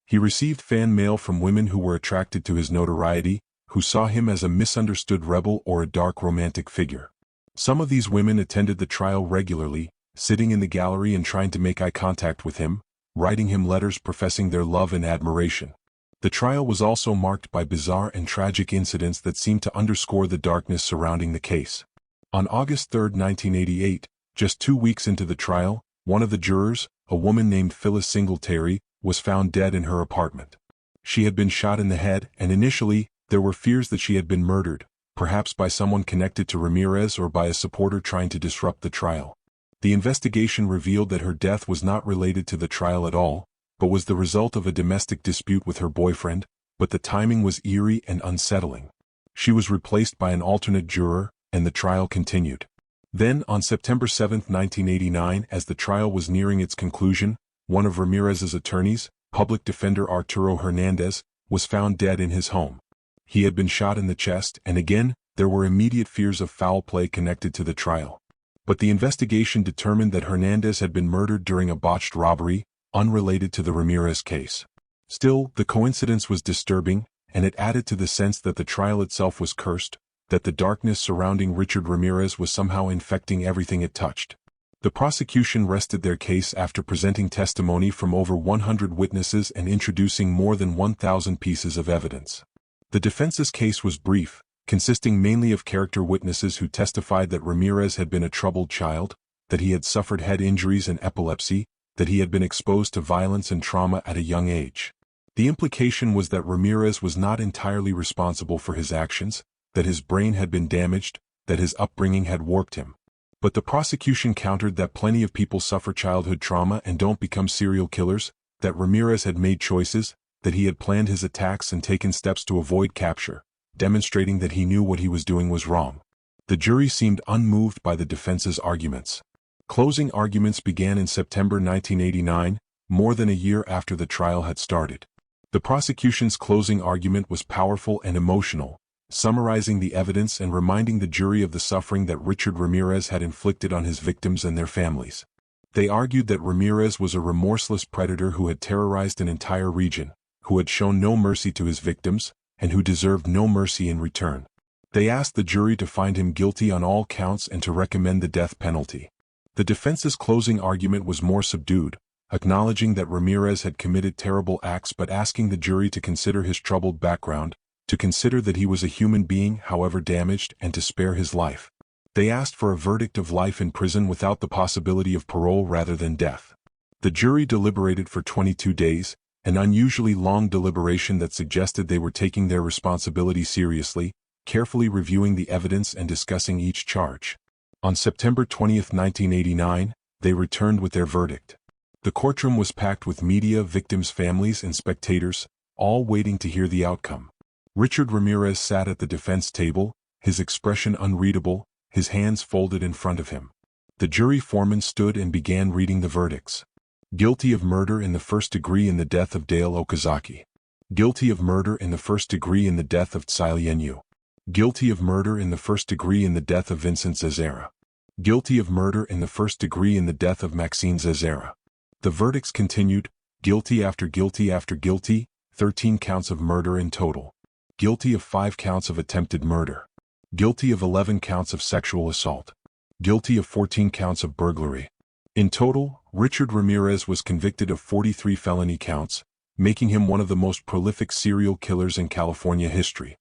He received fan mail from women who were attracted to his notoriety, who saw him as a misunderstood rebel or a dark romantic figure. Some of these women attended the trial regularly, sitting in the gallery and trying to make eye contact with him, writing him letters professing their love and admiration. The trial was also marked by bizarre and tragic incidents that seemed to underscore the darkness surrounding the case. On August 3, 1988, just 2 weeks into the trial, one of the jurors, a woman named Phyllis Singletary, was found dead in her apartment. She had been shot in the head, and initially, there were fears that she had been murdered, perhaps by someone connected to Ramirez or by a supporter trying to disrupt the trial. The investigation revealed that her death was not related to the trial at all, but was the result of a domestic dispute with her boyfriend, but the timing was eerie and unsettling. She was replaced by an alternate juror, and the trial continued. Then, on September 7, 1989, as the trial was nearing its conclusion, one of Ramirez's attorneys, public defender Arturo Hernandez, was found dead in his home. He had been shot in the chest, and again, there were immediate fears of foul play connected to the trial. But the investigation determined that Hernandez had been murdered during a botched robbery, unrelated to the Ramirez case. Still, the coincidence was disturbing, and it added to the sense that the trial itself was cursed, that the darkness surrounding Richard Ramirez was somehow infecting everything it touched. The prosecution rested their case after presenting testimony from over 100 witnesses and introducing more than 1,000 pieces of evidence. The defense's case was brief, consisting mainly of character witnesses who testified that Ramirez had been a troubled child, that he had suffered head injuries and epilepsy, that he had been exposed to violence and trauma at a young age. The implication was that Ramirez was not entirely responsible for his actions, that his brain had been damaged, that his upbringing had warped him. But the prosecution countered that plenty of people suffer childhood trauma and don't become serial killers, that Ramirez had made choices, that he had planned his attacks and taken steps to avoid capture, demonstrating that he knew what he was doing was wrong. The jury seemed unmoved by the defense's arguments. Closing arguments began in September 1989, more than a year after the trial had started. The prosecution's closing argument was powerful and emotional, summarizing the evidence and reminding the jury of the suffering that Richard Ramirez had inflicted on his victims and their families. They argued that Ramirez was a remorseless predator who had terrorized an entire region, who had shown no mercy to his victims, and who deserved no mercy in return. They asked the jury to find him guilty on all counts and to recommend the death penalty. The defense's closing argument was more subdued, acknowledging that Ramirez had committed terrible acts but asking the jury to consider his troubled background, to consider that he was a human being however damaged and to spare his life. They asked for a verdict of life in prison without the possibility of parole rather than death. The jury deliberated for 22 days, an unusually long deliberation that suggested they were taking their responsibility seriously, carefully reviewing the evidence and discussing each charge. On September 20, 1989, they returned with their verdict. The courtroom was packed with media, victims' families, and spectators, all waiting to hear the outcome. Richard Ramirez sat at the defense table, his expression unreadable, his hands folded in front of him. The jury foreman stood and began reading the verdicts. Guilty of murder in the first degree in the death of Dale Okazaki. Guilty of murder in the first degree in the death of Tsai. Guilty of murder in the first degree in the death of Vincent Zezera. Guilty of murder in the first degree in the death of Maxine Zezera. The verdicts continued, guilty after guilty after guilty, 13 counts of murder in total. Guilty of 5 counts of attempted murder. Guilty of 11 counts of sexual assault. Guilty of 14 counts of burglary. In total, Richard Ramirez was convicted of 43 felony counts, making him one of the most prolific serial killers in California history.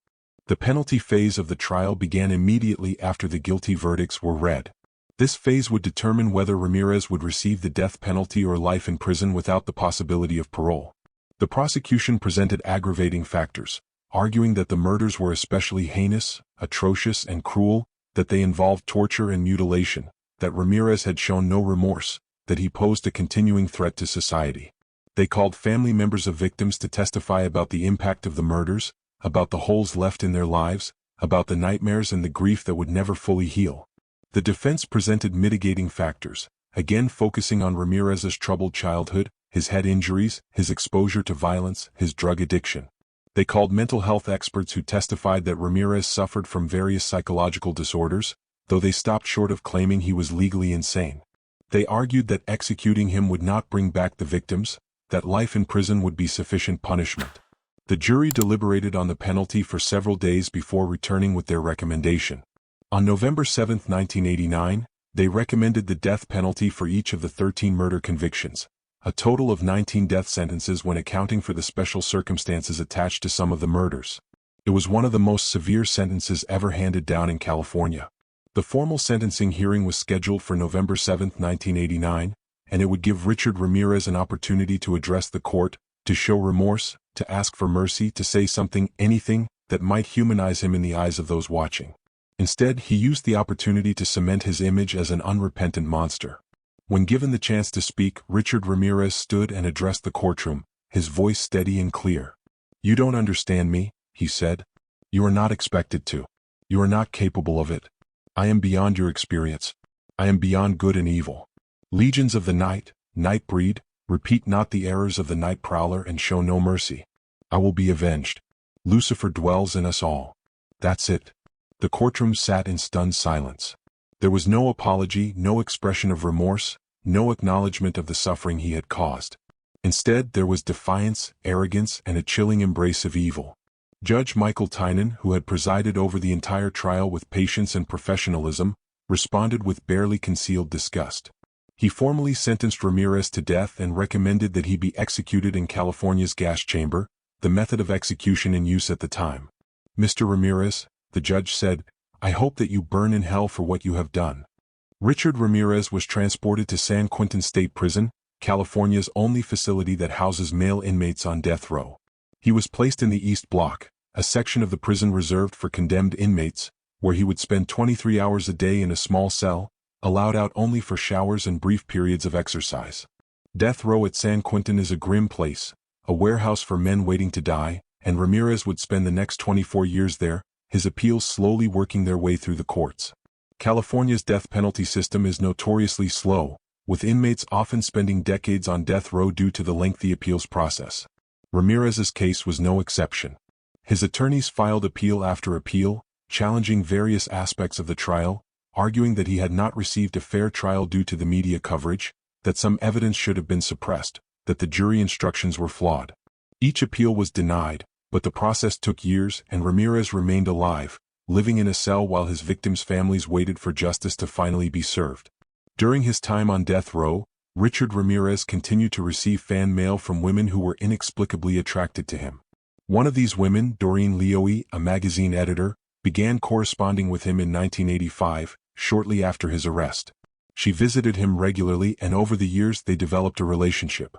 The penalty phase of the trial began immediately after the guilty verdicts were read. This phase would determine whether Ramirez would receive the death penalty or life in prison without the possibility of parole. The prosecution presented aggravating factors, arguing that the murders were especially heinous, atrocious, and cruel, that they involved torture and mutilation, that Ramirez had shown no remorse, that he posed a continuing threat to society. They called family members of victims to testify about the impact of the murders, about the holes left in their lives, about the nightmares and the grief that would never fully heal. The defense presented mitigating factors, again focusing on Ramirez's troubled childhood, his head injuries, his exposure to violence, his drug addiction. They called mental health experts who testified that Ramirez suffered from various psychological disorders, though they stopped short of claiming he was legally insane. They argued that executing him would not bring back the victims, that life in prison would be sufficient punishment. The jury deliberated on the penalty for several days before returning with their recommendation. On November 7, 1989, they recommended the death penalty for each of the 13 murder convictions, a total of 19 death sentences when accounting for the special circumstances attached to some of the murders. It was one of the most severe sentences ever handed down in California. The formal sentencing hearing was scheduled for November 7, 1989, and it would give Richard Ramirez an opportunity to address the court, to show remorse, to ask for mercy, to say something, anything, that might humanize him in the eyes of those watching. Instead, he used the opportunity to cement his image as an unrepentant monster. When given the chance to speak, Richard Ramirez stood and addressed the courtroom, his voice steady and clear. "You don't understand me," he said. "You are not expected to. You are not capable of it. I am beyond your experience. I am beyond good and evil. Legions of the night, night breed, repeat not the errors of the night prowler and show no mercy. I will be avenged. Lucifer dwells in us all. That's it." The courtroom sat in stunned silence. There was no apology, no expression of remorse, no acknowledgement of the suffering he had caused. Instead, there was defiance, arrogance, and a chilling embrace of evil. Judge Michael Tynan, who had presided over the entire trial with patience and professionalism, responded with barely concealed disgust. He formally sentenced Ramirez to death and recommended that he be executed in California's gas chamber, the method of execution in use at the time. "Mr. Ramirez," the judge said, "I hope that you burn in hell for what you have done." Richard Ramirez was transported to San Quentin State Prison, California's only facility that houses male inmates on death row. He was placed in the East Block, a section of the prison reserved for condemned inmates, where he would spend 23 hours a day in a small cell, allowed out only for showers and brief periods of exercise. Death row at San Quentin is a grim place, a warehouse for men waiting to die, and Ramirez would spend the next 24 years there, his appeals slowly working their way through the courts. California's death penalty system is notoriously slow, with inmates often spending decades on death row due to the lengthy appeals process. Ramirez's case was no exception. His attorneys filed appeal after appeal, challenging various aspects of the trial, arguing that he had not received a fair trial due to the media coverage, that some evidence should have been suppressed, that the jury instructions were flawed. Each appeal was denied, but the process took years and Ramirez remained alive, living in a cell while his victims' families waited for justice to finally be served. During his time on death row, Richard Ramirez continued to receive fan mail from women who were inexplicably attracted to him. One of these women, Doreen Leoie, a magazine editor, began corresponding with him in 1985, shortly after his arrest. She visited him regularly and over the years they developed a relationship.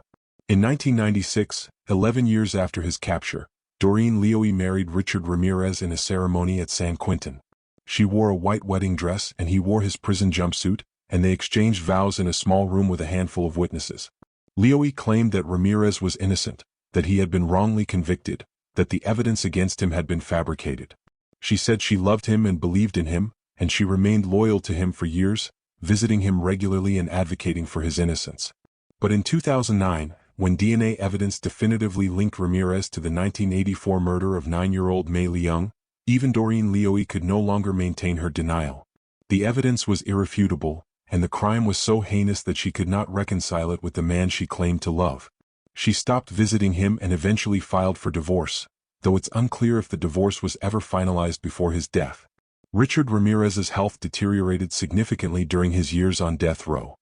In 1996, 11 years after his capture, Doreen Leoie married Richard Ramirez in a ceremony at San Quentin. She wore a white wedding dress and he wore his prison jumpsuit, and they exchanged vows in a small room with a handful of witnesses. Leoie claimed that Ramirez was innocent, that he had been wrongly convicted, that the evidence against him had been fabricated. She said she loved him and believed in him, and she remained loyal to him for years, visiting him regularly and advocating for his innocence. But in 2009, when DNA evidence definitively linked Ramirez to the 1984 murder of 9-year-old Mei Leung, even Doreen Leoie could no longer maintain her denial. The evidence was irrefutable, and the crime was so heinous that she could not reconcile it with the man she claimed to love. She stopped visiting him and eventually filed for divorce, though it's unclear if the divorce was ever finalized before his death. Richard Ramirez's health deteriorated significantly during his years on death row.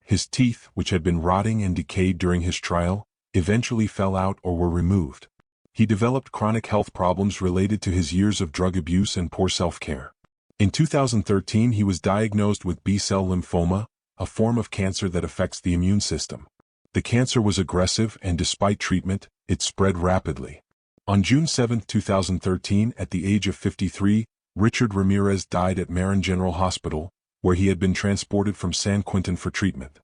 His teeth, which had been rotting and decayed during his trial, eventually fell out or were removed. He developed chronic health problems related to his years of drug abuse and poor self-care. In 2013 he was diagnosed with B-cell lymphoma, a form of cancer that affects the immune system. The cancer was aggressive and despite treatment, it spread rapidly. On June 7, 2013, at the age of 53, Richard Ramirez died at Marin General Hospital, where he had been transported from San Quentin for treatment.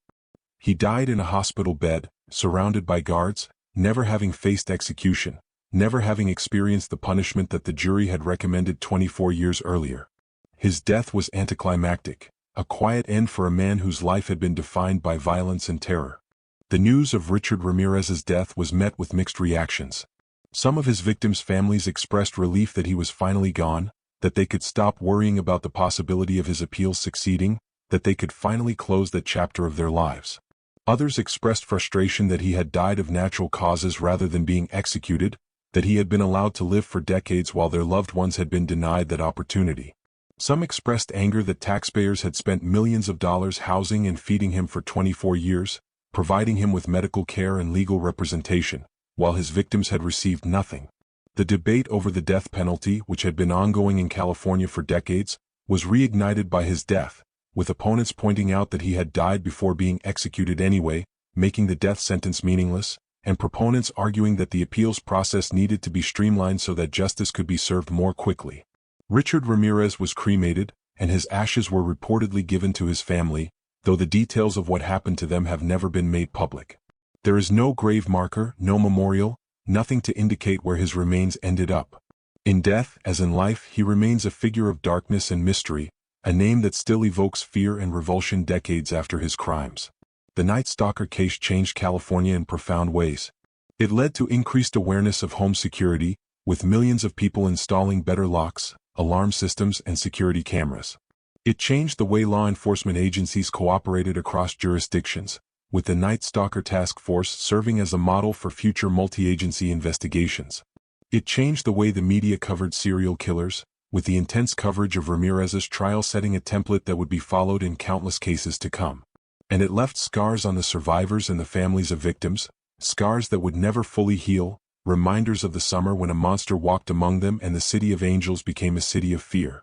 He died in a hospital bed, surrounded by guards, never having faced execution, never having experienced the punishment that the jury had recommended 24 years earlier. His death was anticlimactic, a quiet end for a man whose life had been defined by violence and terror. The news of Richard Ramirez's death was met with mixed reactions. Some of his victims' families expressed relief that he was finally gone, that they could stop worrying about the possibility of his appeals succeeding, that they could finally close that chapter of their lives. Others expressed frustration that he had died of natural causes rather than being executed, that he had been allowed to live for decades while their loved ones had been denied that opportunity. Some expressed anger that taxpayers had spent millions of dollars housing and feeding him for 24 years, providing him with medical care and legal representation, while his victims had received nothing. The debate over the death penalty, which had been ongoing in California for decades, was reignited by his death, with opponents pointing out that he had died before being executed anyway, making the death sentence meaningless, and proponents arguing that the appeals process needed to be streamlined so that justice could be served more quickly. Richard Ramirez was cremated, and his ashes were reportedly given to his family, though the details of what happened to them have never been made public. There is no grave marker, no memorial, nothing to indicate where his remains ended up. In death, as in life, he remains a figure of darkness and mystery, a name that still evokes fear and revulsion decades after his crimes. The Night Stalker case changed California in profound ways. It led to increased awareness of home security, with millions of people installing better locks, alarm systems, and security cameras. It changed the way law enforcement agencies cooperated across jurisdictions, with the Night Stalker Task Force serving as a model for future multi-agency investigations. It changed the way the media covered serial killers, with the intense coverage of Ramirez's trial setting a template that would be followed in countless cases to come. And it left scars on the survivors and the families of victims, scars that would never fully heal, reminders of the summer when a monster walked among them and the city of angels became a city of fear.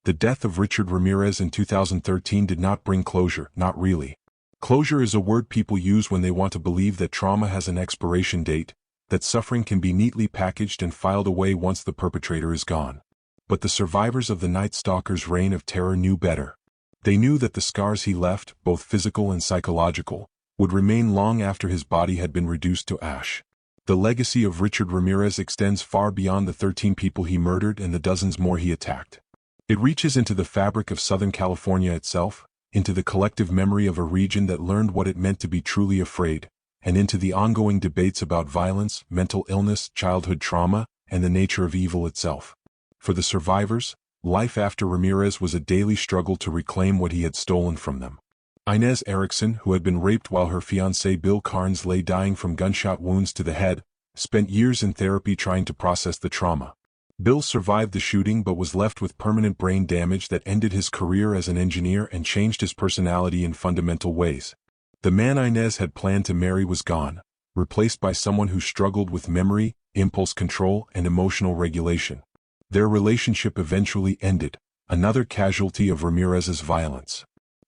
The death of Richard Ramirez in 2013 did not bring closure, not really. Closure is a word people use when they want to believe that trauma has an expiration date, that suffering can be neatly packaged and filed away once the perpetrator is gone. But the survivors of the Night Stalker's reign of terror knew better. They knew that the scars he left, both physical and psychological, would remain long after his body had been reduced to ash. The legacy of Richard Ramirez extends far beyond the 13 people he murdered and the dozens more he attacked. It reaches into the fabric of Southern California itself, into the collective memory of a region that learned what it meant to be truly afraid, and into the ongoing debates about violence, mental illness, childhood trauma, and the nature of evil itself. For the survivors, life after Ramirez was a daily struggle to reclaim what he had stolen from them. Inez Erickson, who had been raped while her fiancé Bill Carnes lay dying from gunshot wounds to the head, spent years in therapy trying to process the trauma. Bill survived the shooting but was left with permanent brain damage that ended his career as an engineer and changed his personality in fundamental ways. The man Inez had planned to marry was gone, replaced by someone who struggled with memory, impulse control, and emotional regulation. Their relationship eventually ended, another casualty of Ramirez's violence.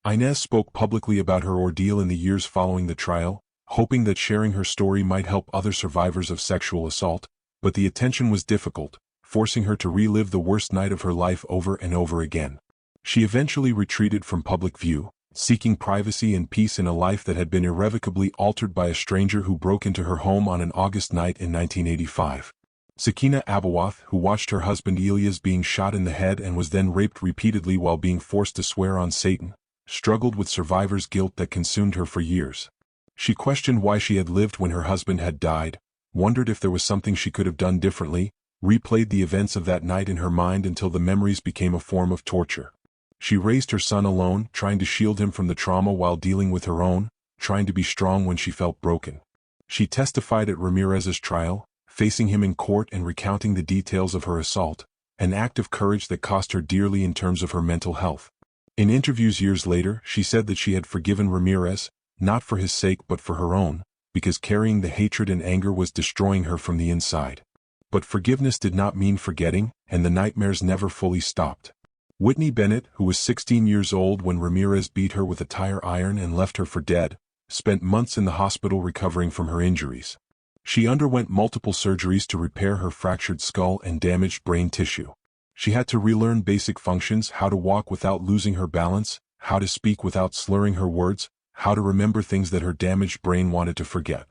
Inez spoke publicly about her ordeal in the years following the trial, hoping that sharing her story might help other survivors of sexual assault, but the attention was difficult, forcing her to relive the worst night of her life over and over again. She eventually retreated from public view, seeking privacy and peace in a life that had been irrevocably altered by a stranger who broke into her home on an August night in 1985. Sakina Abawath, who watched her husband Elias being shot in the head and was then raped repeatedly while being forced to swear on Satan, struggled with survivor's guilt that consumed her for years. She questioned why she had lived when her husband had died, wondered if there was something she could have done differently, replayed the events of that night in her mind until the memories became a form of torture. She raised her son alone, trying to shield him from the trauma while dealing with her own, trying to be strong when she felt broken. She testified at Ramirez's trial, facing him in court and recounting the details of her assault, an act of courage that cost her dearly in terms of her mental health. In interviews years later, she said that she had forgiven Ramirez, not for his sake but for her own, because carrying the hatred and anger was destroying her from the inside. But forgiveness did not mean forgetting, and the nightmares never fully stopped. Whitney Bennett, who was 16 years old when Ramirez beat her with a tire iron and left her for dead, spent months in the hospital recovering from her injuries. She underwent multiple surgeries to repair her fractured skull and damaged brain tissue. She had to relearn basic functions, how to walk without losing her balance, how to speak without slurring her words, how to remember things that her damaged brain wanted to forget.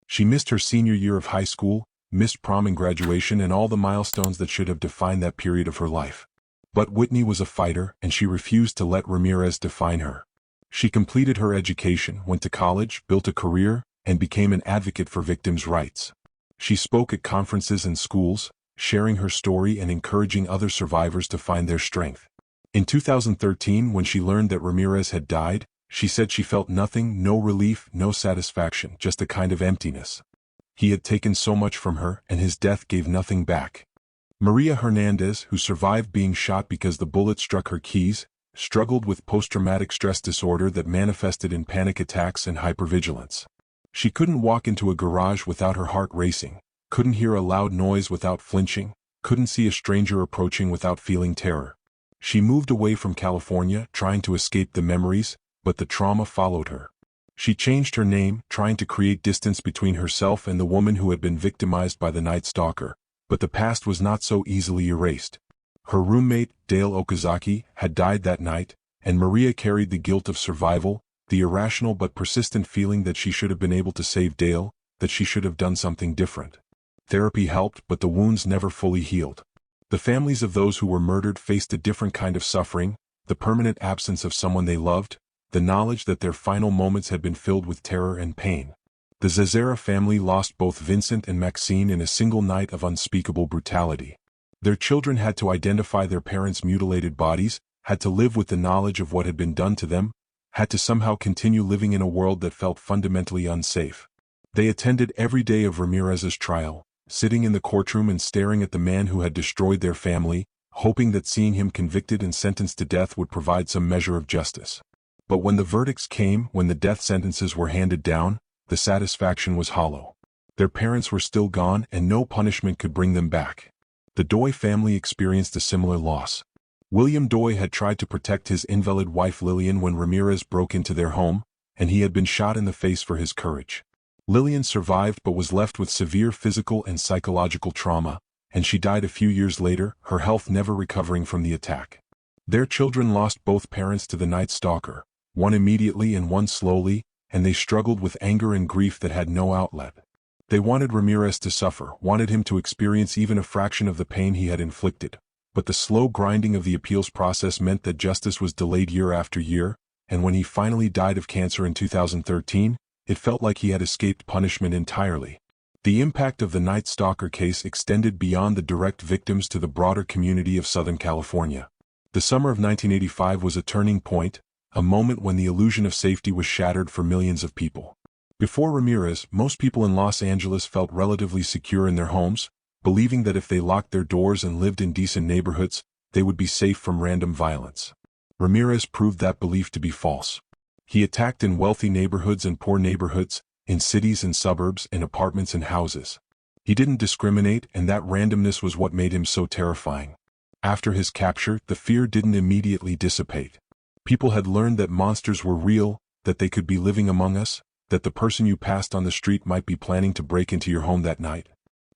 She missed her senior year of high school, missed prom and graduation and all the milestones that should have defined that period of her life. But Whitney was a fighter, and she refused to let Ramirez define her. She completed her education, went to college, built a career, and became an advocate for victims' rights. She spoke at conferences and schools, sharing her story and encouraging other survivors to find their strength. In 2013, when she learned that Ramirez had died, she said she felt nothing, no relief, no satisfaction, just a kind of emptiness. He had taken so much from her, and his death gave nothing back. Maria Hernandez, who survived being shot because the bullet struck her keys, struggled with post-traumatic stress disorder that manifested in panic attacks and hypervigilance. She couldn't walk into a garage without her heart racing, couldn't hear a loud noise without flinching, couldn't see a stranger approaching without feeling terror. She moved away from California, trying to escape the memories, but the trauma followed her. She changed her name, trying to create distance between herself and the woman who had been victimized by the Night Stalker, but the past was not so easily erased. Her roommate, Dale Okazaki, had died that night, and Maria carried the guilt of survival, the irrational but persistent feeling that she should have been able to save Dale, that she should have done something different. Therapy helped, but the wounds never fully healed. The families of those who were murdered faced a different kind of suffering, the permanent absence of someone they loved, the knowledge that their final moments had been filled with terror and pain. The Zazera family lost both Vincent and Maxine in a single night of unspeakable brutality. Their children had to identify their parents' mutilated bodies, had to live with the knowledge of what had been done to them, had to somehow continue living in a world that felt fundamentally unsafe. They attended every day of Ramirez's trial, sitting in the courtroom and staring at the man who had destroyed their family, hoping that seeing him convicted and sentenced to death would provide some measure of justice. But when the verdicts came, when the death sentences were handed down, the satisfaction was hollow. Their parents were still gone, and no punishment could bring them back. The Doy family experienced a similar loss. William Doy had tried to protect his invalid wife Lillian when Ramirez broke into their home, and he had been shot in the face for his courage. Lillian survived but was left with severe physical and psychological trauma, and she died a few years later, her health never recovering from the attack. Their children lost both parents to the Night Stalker, one immediately and one slowly, and they struggled with anger and grief that had no outlet. They wanted Ramirez to suffer, wanted him to experience even a fraction of the pain he had inflicted, but the slow grinding of the appeals process meant that justice was delayed year after year, and when he finally died of cancer in 2013, it felt like he had escaped punishment entirely. The impact of the Night Stalker case extended beyond the direct victims to the broader community of Southern California. The summer of 1985 was a turning point, a moment when the illusion of safety was shattered for millions of people. Before Ramirez, most people in Los Angeles felt relatively secure in their homes, believing that if they locked their doors and lived in decent neighborhoods, they would be safe from random violence. Ramirez proved that belief to be false. He attacked in wealthy neighborhoods and poor neighborhoods, in cities and suburbs, in apartments and houses. He didn't discriminate, and that randomness was what made him so terrifying. After his capture, the fear didn't immediately dissipate. People had learned that monsters were real, that they could be living among us, that the person you passed on the street might be planning to break into your home that night.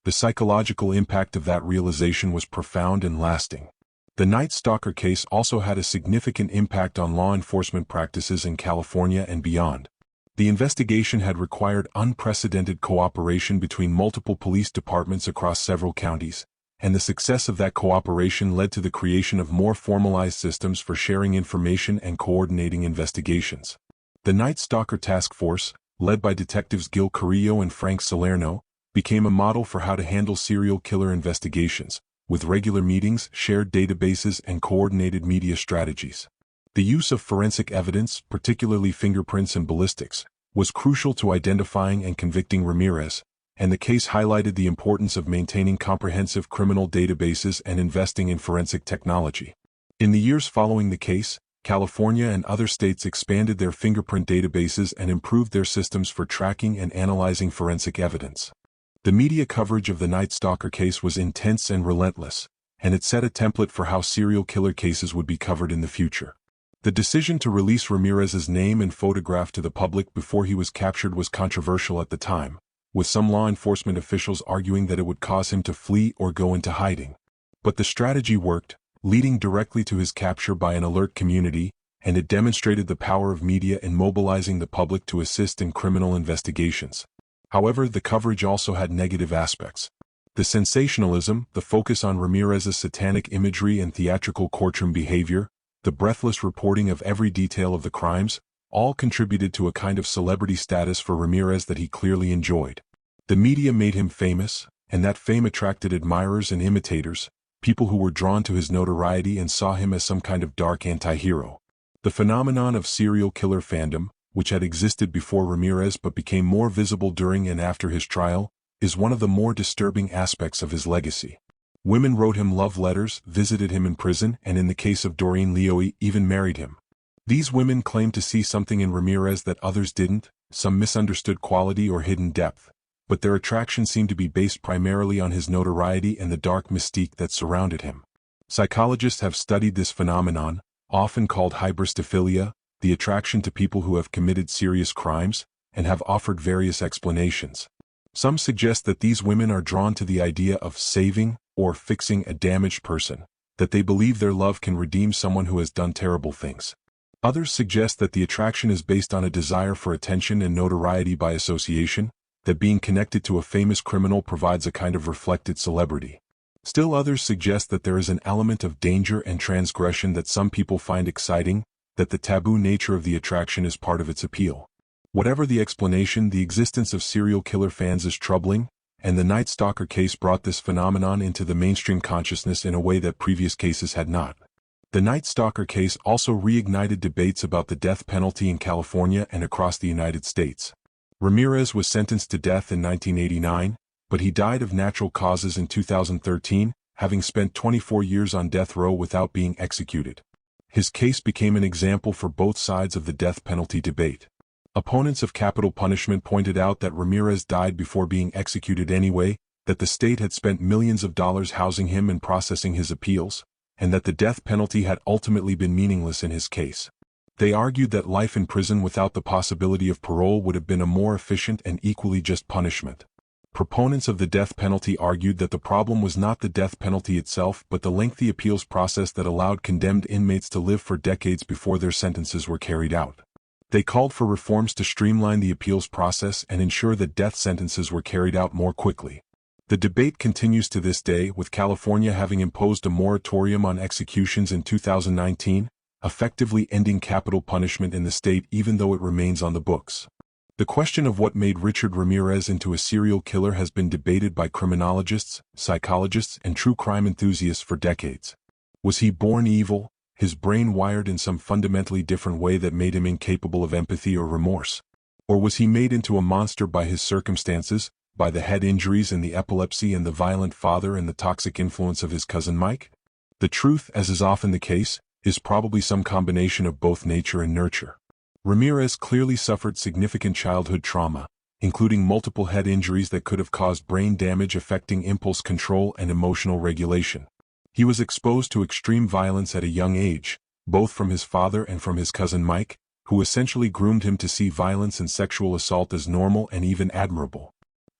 The psychological impact of that realization was profound and lasting. The Night Stalker case also had a significant impact on law enforcement practices in California and beyond. The investigation had required unprecedented cooperation between multiple police departments across several counties, and the success of that cooperation led to the creation of more formalized systems for sharing information and coordinating investigations. The Night Stalker Task Force, led by detectives Gil Carrillo and Frank Salerno, became a model for how to handle serial killer investigations, with regular meetings, shared databases, and coordinated media strategies. The use of forensic evidence, particularly fingerprints and ballistics, was crucial to identifying and convicting Ramirez, and the case highlighted the importance of maintaining comprehensive criminal databases and investing in forensic technology. In the years following the case, California and other states expanded their fingerprint databases and improved their systems for tracking and analyzing forensic evidence. The media coverage of the Night Stalker case was intense and relentless, and it set a template for how serial killer cases would be covered in the future. The decision to release Ramirez's name and photograph to the public before he was captured was controversial at the time, with some law enforcement officials arguing that it would cause him to flee or go into hiding. But the strategy worked, leading directly to his capture by an alert community, and it demonstrated the power of media in mobilizing the public to assist in criminal investigations. However, the coverage also had negative aspects. The sensationalism, the focus on Ramirez's satanic imagery and theatrical courtroom behavior, the breathless reporting of every detail of the crimes, all contributed to a kind of celebrity status for Ramirez that he clearly enjoyed. The media made him famous, and that fame attracted admirers and imitators, people who were drawn to his notoriety and saw him as some kind of dark anti-hero. The phenomenon of serial killer fandom, which had existed before Ramirez but became more visible during and after his trial, is one of the more disturbing aspects of his legacy. Women wrote him love letters, visited him in prison, and in the case of Doreen Leoie, even married him. These women claimed to see something in Ramirez that others didn't, some misunderstood quality or hidden depth, but their attraction seemed to be based primarily on his notoriety and the dark mystique that surrounded him. Psychologists have studied this phenomenon, often called hybristophilia, the attraction to people who have committed serious crimes, and have offered various explanations. Some suggest that these women are drawn to the idea of saving or fixing a damaged person, that they believe their love can redeem someone who has done terrible things. Others suggest that the attraction is based on a desire for attention and notoriety by association, that being connected to a famous criminal provides a kind of reflected celebrity. Still others suggest that there is an element of danger and transgression that some people find exciting, that the taboo nature of the attraction is part of its appeal. Whatever the explanation, the existence of serial killer fans is troubling, and the Night Stalker case brought this phenomenon into the mainstream consciousness in a way that previous cases had not. The Night Stalker case also reignited debates about the death penalty in California and across the United States. Ramirez was sentenced to death in 1989, but he died of natural causes in 2013, having spent 24 years on death row without being executed. His case became an example for both sides of the death penalty debate. Opponents of capital punishment pointed out that Ramirez died before being executed anyway, that the state had spent millions of dollars housing him and processing his appeals, and that the death penalty had ultimately been meaningless in his case. They argued that life in prison without the possibility of parole would have been a more efficient and equally just punishment. Proponents of the death penalty argued that the problem was not the death penalty itself but the lengthy appeals process that allowed condemned inmates to live for decades before their sentences were carried out. They called for reforms to streamline the appeals process and ensure that death sentences were carried out more quickly. The debate continues to this day, with California having imposed a moratorium on executions in 2019, effectively ending capital punishment in the state even though it remains on the books. The question of what made Richard Ramirez into a serial killer has been debated by criminologists, psychologists, and true crime enthusiasts for decades. Was he born evil, his brain wired in some fundamentally different way that made him incapable of empathy or remorse? Or was he made into a monster by his circumstances, by the head injuries and the epilepsy and the violent father and the toxic influence of his cousin Mike? The truth, as is often the case, is probably some combination of both nature and nurture. Ramirez clearly suffered significant childhood trauma, including multiple head injuries that could have caused brain damage affecting impulse control and emotional regulation. He was exposed to extreme violence at a young age, both from his father and from his cousin Mike, who essentially groomed him to see violence and sexual assault as normal and even admirable.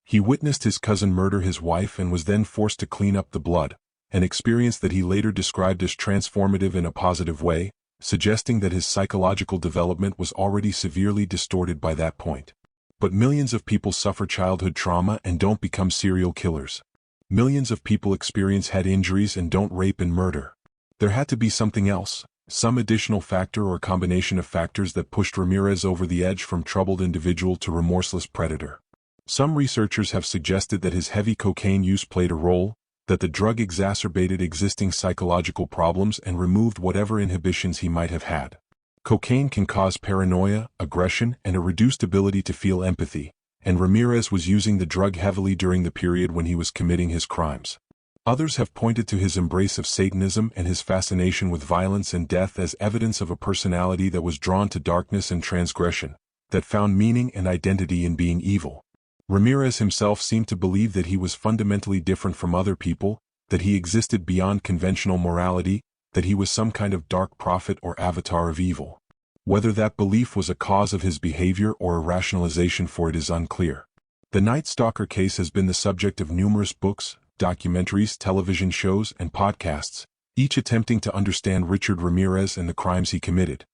He witnessed his cousin murder his wife and was then forced to clean up the blood, an experience that he later described as transformative in a positive way, suggesting that his psychological development was already severely distorted by that point. But millions of people suffer childhood trauma and don't become serial killers. Millions of people experience head injuries and don't rape and murder. There had to be something else, some additional factor or combination of factors that pushed Ramirez over the edge from troubled individual to remorseless predator. Some researchers have suggested that his heavy cocaine use played a role, that the drug exacerbated existing psychological problems and removed whatever inhibitions he might have had. Cocaine can cause paranoia, aggression, and a reduced ability to feel empathy, and Ramirez was using the drug heavily during the period when he was committing his crimes. Others have pointed to his embrace of Satanism and his fascination with violence and death as evidence of a personality that was drawn to darkness and transgression, that found meaning and identity in being evil. Ramirez himself seemed to believe that he was fundamentally different from other people, that he existed beyond conventional morality, that he was some kind of dark prophet or avatar of evil. Whether that belief was a cause of his behavior or a rationalization for it is unclear. The Night Stalker case has been the subject of numerous books, documentaries, television shows, and podcasts, each attempting to understand Richard Ramirez and the crimes he committed.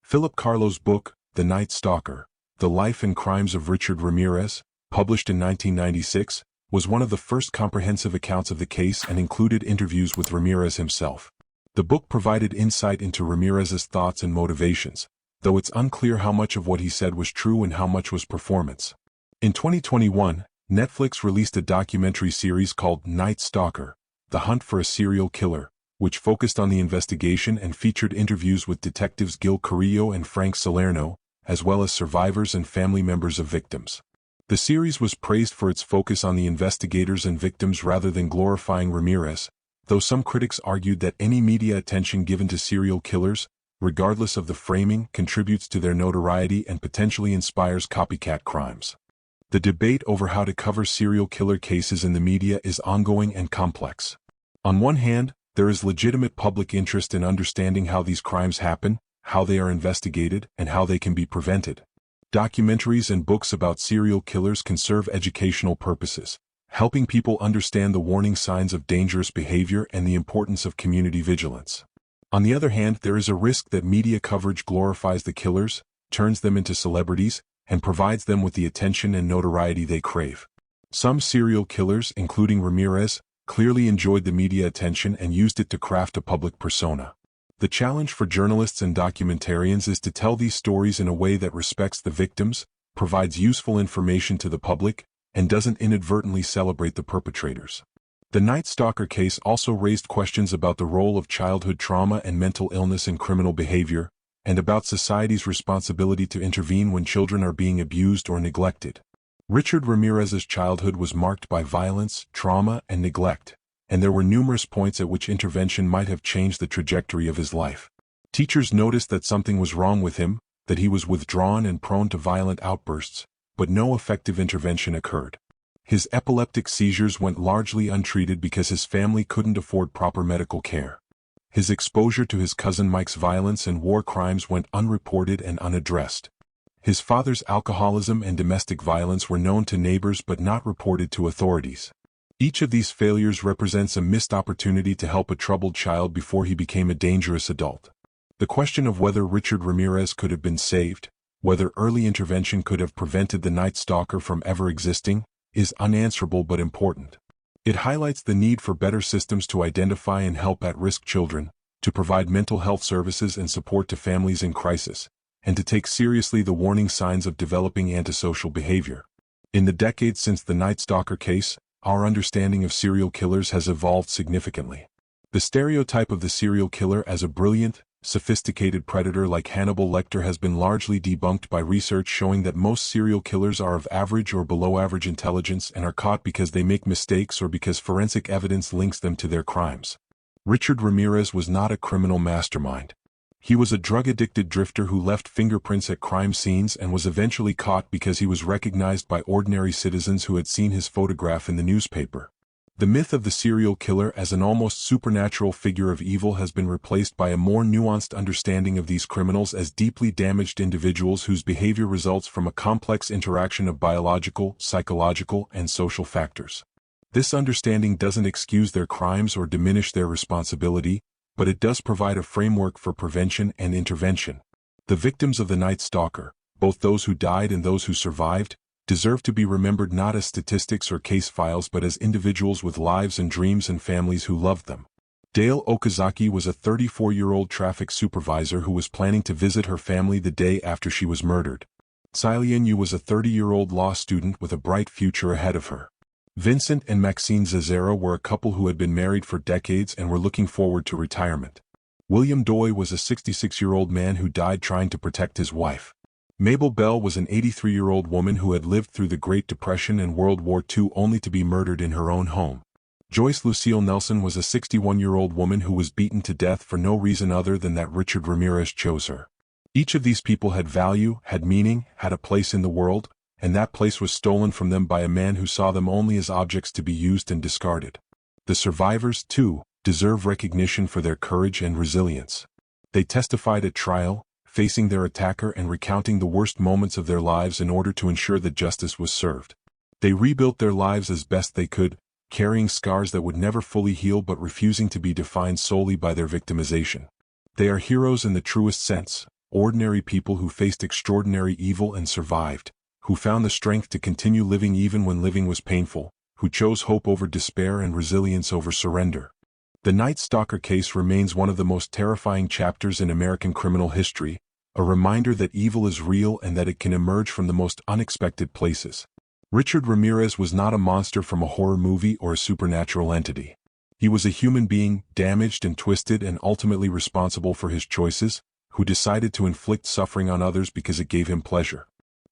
Philip Carlo's book, The Night Stalker, The Life and Crimes of Richard Ramirez, published in 1996, was one of the first comprehensive accounts of the case and included interviews with Ramirez himself. The book provided insight into Ramirez's thoughts and motivations, though it's unclear how much of what he said was true and how much was performance. In 2021, Netflix released a documentary series called Night Stalker, The Hunt for a Serial Killer, which focused on the investigation and featured interviews with detectives Carrillo and Frank Salerno, as well as survivors and family members of victims. The series was praised for its focus on the investigators and victims rather than glorifying Ramirez, though some critics argued that any media attention given to serial killers, regardless of the framing, contributes to their notoriety and potentially inspires copycat crimes. The debate over how to cover serial killer cases in the media is ongoing and complex. On one hand, there is legitimate public interest in understanding how these crimes happen, how they are investigated, and how they can be prevented. Documentaries and books about serial killers can serve educational purposes, helping people understand the warning signs of dangerous behavior and the importance of community vigilance. On the other hand, there is a risk that media coverage glorifies the killers, turns them into celebrities, and provides them with the attention and notoriety they crave. Some serial killers, including Ramirez, clearly enjoyed the media attention and used it to craft a public persona. The challenge for journalists and documentarians is to tell these stories in a way that respects the victims, provides useful information to the public, and doesn't inadvertently celebrate the perpetrators. The Night Stalker case also raised questions about the role of childhood trauma and mental illness in criminal behavior, and about society's responsibility to intervene when children are being abused or neglected. Richard Ramirez's childhood was marked by violence, trauma, and neglect, and there were numerous points at which intervention might have changed the trajectory of his life. Teachers noticed that something was wrong with him, that he was withdrawn and prone to violent outbursts, but no effective intervention occurred. His epileptic seizures went largely untreated because his family couldn't afford proper medical care. His exposure to his cousin Mike's violence and war crimes went unreported and unaddressed. His father's alcoholism and domestic violence were known to neighbors but not reported to authorities. Each of these failures represents a missed opportunity to help a troubled child before he became a dangerous adult. The question of whether Richard Ramirez could have been saved, whether early intervention could have prevented the Night Stalker from ever existing, is unanswerable but important. It highlights the need for better systems to identify and help at-risk children, to provide mental health services and support to families in crisis, and to take seriously the warning signs of developing antisocial behavior. In the decades since the Night Stalker case, our understanding of serial killers has evolved significantly. The stereotype of the serial killer as a brilliant, sophisticated predator like Hannibal Lecter has been largely debunked by research showing that most serial killers are of average or below average intelligence and are caught because they make mistakes or because forensic evidence links them to their crimes. Richard Ramirez was not a criminal mastermind. He was a drug-addicted drifter who left fingerprints at crime scenes and was eventually caught because he was recognized by ordinary citizens who had seen his photograph in the newspaper. The myth of the serial killer as an almost supernatural figure of evil has been replaced by a more nuanced understanding of these criminals as deeply damaged individuals whose behavior results from a complex interaction of biological, psychological, and social factors. This understanding doesn't excuse their crimes or diminish their responsibility, but it does provide a framework for prevention and intervention. The victims of the Night Stalker, both those who died and those who survived, deserve to be remembered not as statistics or case files but as individuals with lives and dreams and families who loved them. Dale Okazaki was a 34-year-old traffic supervisor who was planning to visit her family the day after she was murdered. Celine Yu was a 30-year-old law student with a bright future ahead of her. Vincent and Maxine Zazera were a couple who had been married for decades and were looking forward to retirement. William Doy was a 66-year-old man who died trying to protect his wife. Mabel Bell was an 83-year-old woman who had lived through the Great Depression and World War II only to be murdered in her own home. Joyce Lucille Nelson was a 61-year-old woman who was beaten to death for no reason other than that Richard Ramirez chose her. Each of these people had value, had meaning, had a place in the world, and that place was stolen from them by a man who saw them only as objects to be used and discarded. The survivors, too, deserve recognition for their courage and resilience. They testified at trial, facing their attacker and recounting the worst moments of their lives in order to ensure that justice was served. They rebuilt their lives as best they could, carrying scars that would never fully heal but refusing to be defined solely by their victimization. They are heroes in the truest sense, ordinary people who faced extraordinary evil and survived, who found the strength to continue living even when living was painful, who chose hope over despair and resilience over surrender. The Night Stalker case remains one of the most terrifying chapters in American criminal history, a reminder that evil is real and that it can emerge from the most unexpected places. Richard Ramirez was not a monster from a horror movie or a supernatural entity. He was a human being, damaged and twisted and ultimately responsible for his choices, who decided to inflict suffering on others because it gave him pleasure.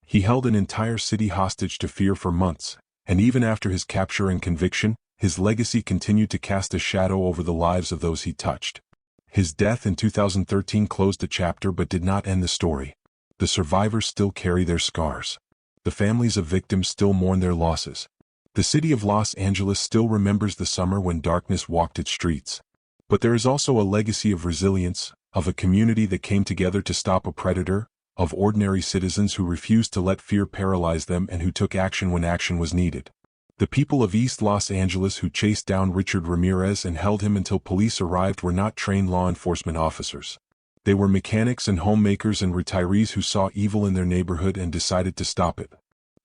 He held an entire city hostage to fear for months, and even after his capture and conviction, his legacy continued to cast a shadow over the lives of those he touched. His death in 2013 closed a chapter but did not end the story. The survivors still carry their scars. The families of victims still mourn their losses. The city of Los Angeles still remembers the summer when darkness walked its streets. But there is also a legacy of resilience, of a community that came together to stop a predator, of ordinary citizens who refused to let fear paralyze them and who took action when action was needed. The people of East Los Angeles who chased down Richard Ramirez and held him until police arrived were not trained law enforcement officers. They were mechanics and homemakers and retirees who saw evil in their neighborhood and decided to stop it.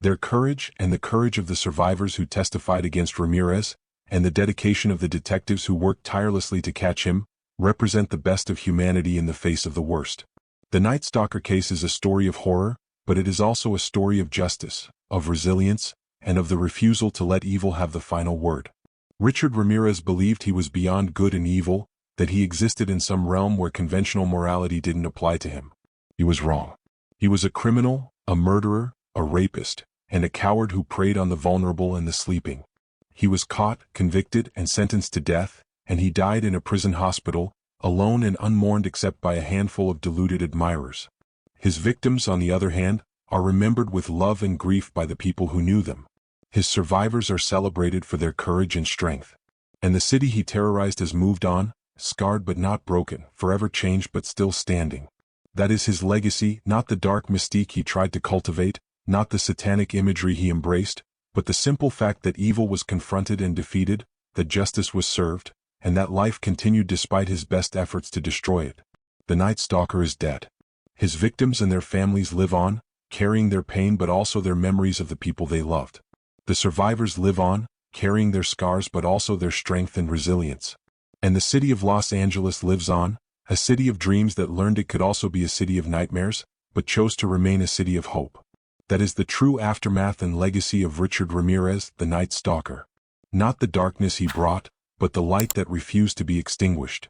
Their courage, and the courage of the survivors who testified against Ramirez, and the dedication of the detectives who worked tirelessly to catch him, represent the best of humanity in the face of the worst. The Night Stalker case is a story of horror, but it is also a story of justice, of resilience, and of the refusal to let evil have the final word. Richard Ramirez believed he was beyond good and evil, that he existed in some realm where conventional morality didn't apply to him. He was wrong. He was a criminal, a murderer, a rapist, and a coward who preyed on the vulnerable and the sleeping. He was caught, convicted, and sentenced to death, and he died in a prison hospital, alone and unmourned except by a handful of deluded admirers. His victims, on the other hand, are remembered with love and grief by the people who knew them. His survivors are celebrated for their courage and strength. And the city he terrorized has moved on, scarred but not broken, forever changed but still standing. That is his legacy, not the dark mystique he tried to cultivate, not the satanic imagery he embraced, but the simple fact that evil was confronted and defeated, that justice was served, and that life continued despite his best efforts to destroy it. The Night Stalker is dead. His victims and their families live on, carrying their pain but also their memories of the people they loved. The survivors live on, carrying their scars but also their strength and resilience. And the city of Los Angeles lives on, a city of dreams that learned it could also be a city of nightmares, but chose to remain a city of hope. That is the true aftermath and legacy of Richard Ramirez, the Night Stalker. Not the darkness he brought, but the light that refused to be extinguished.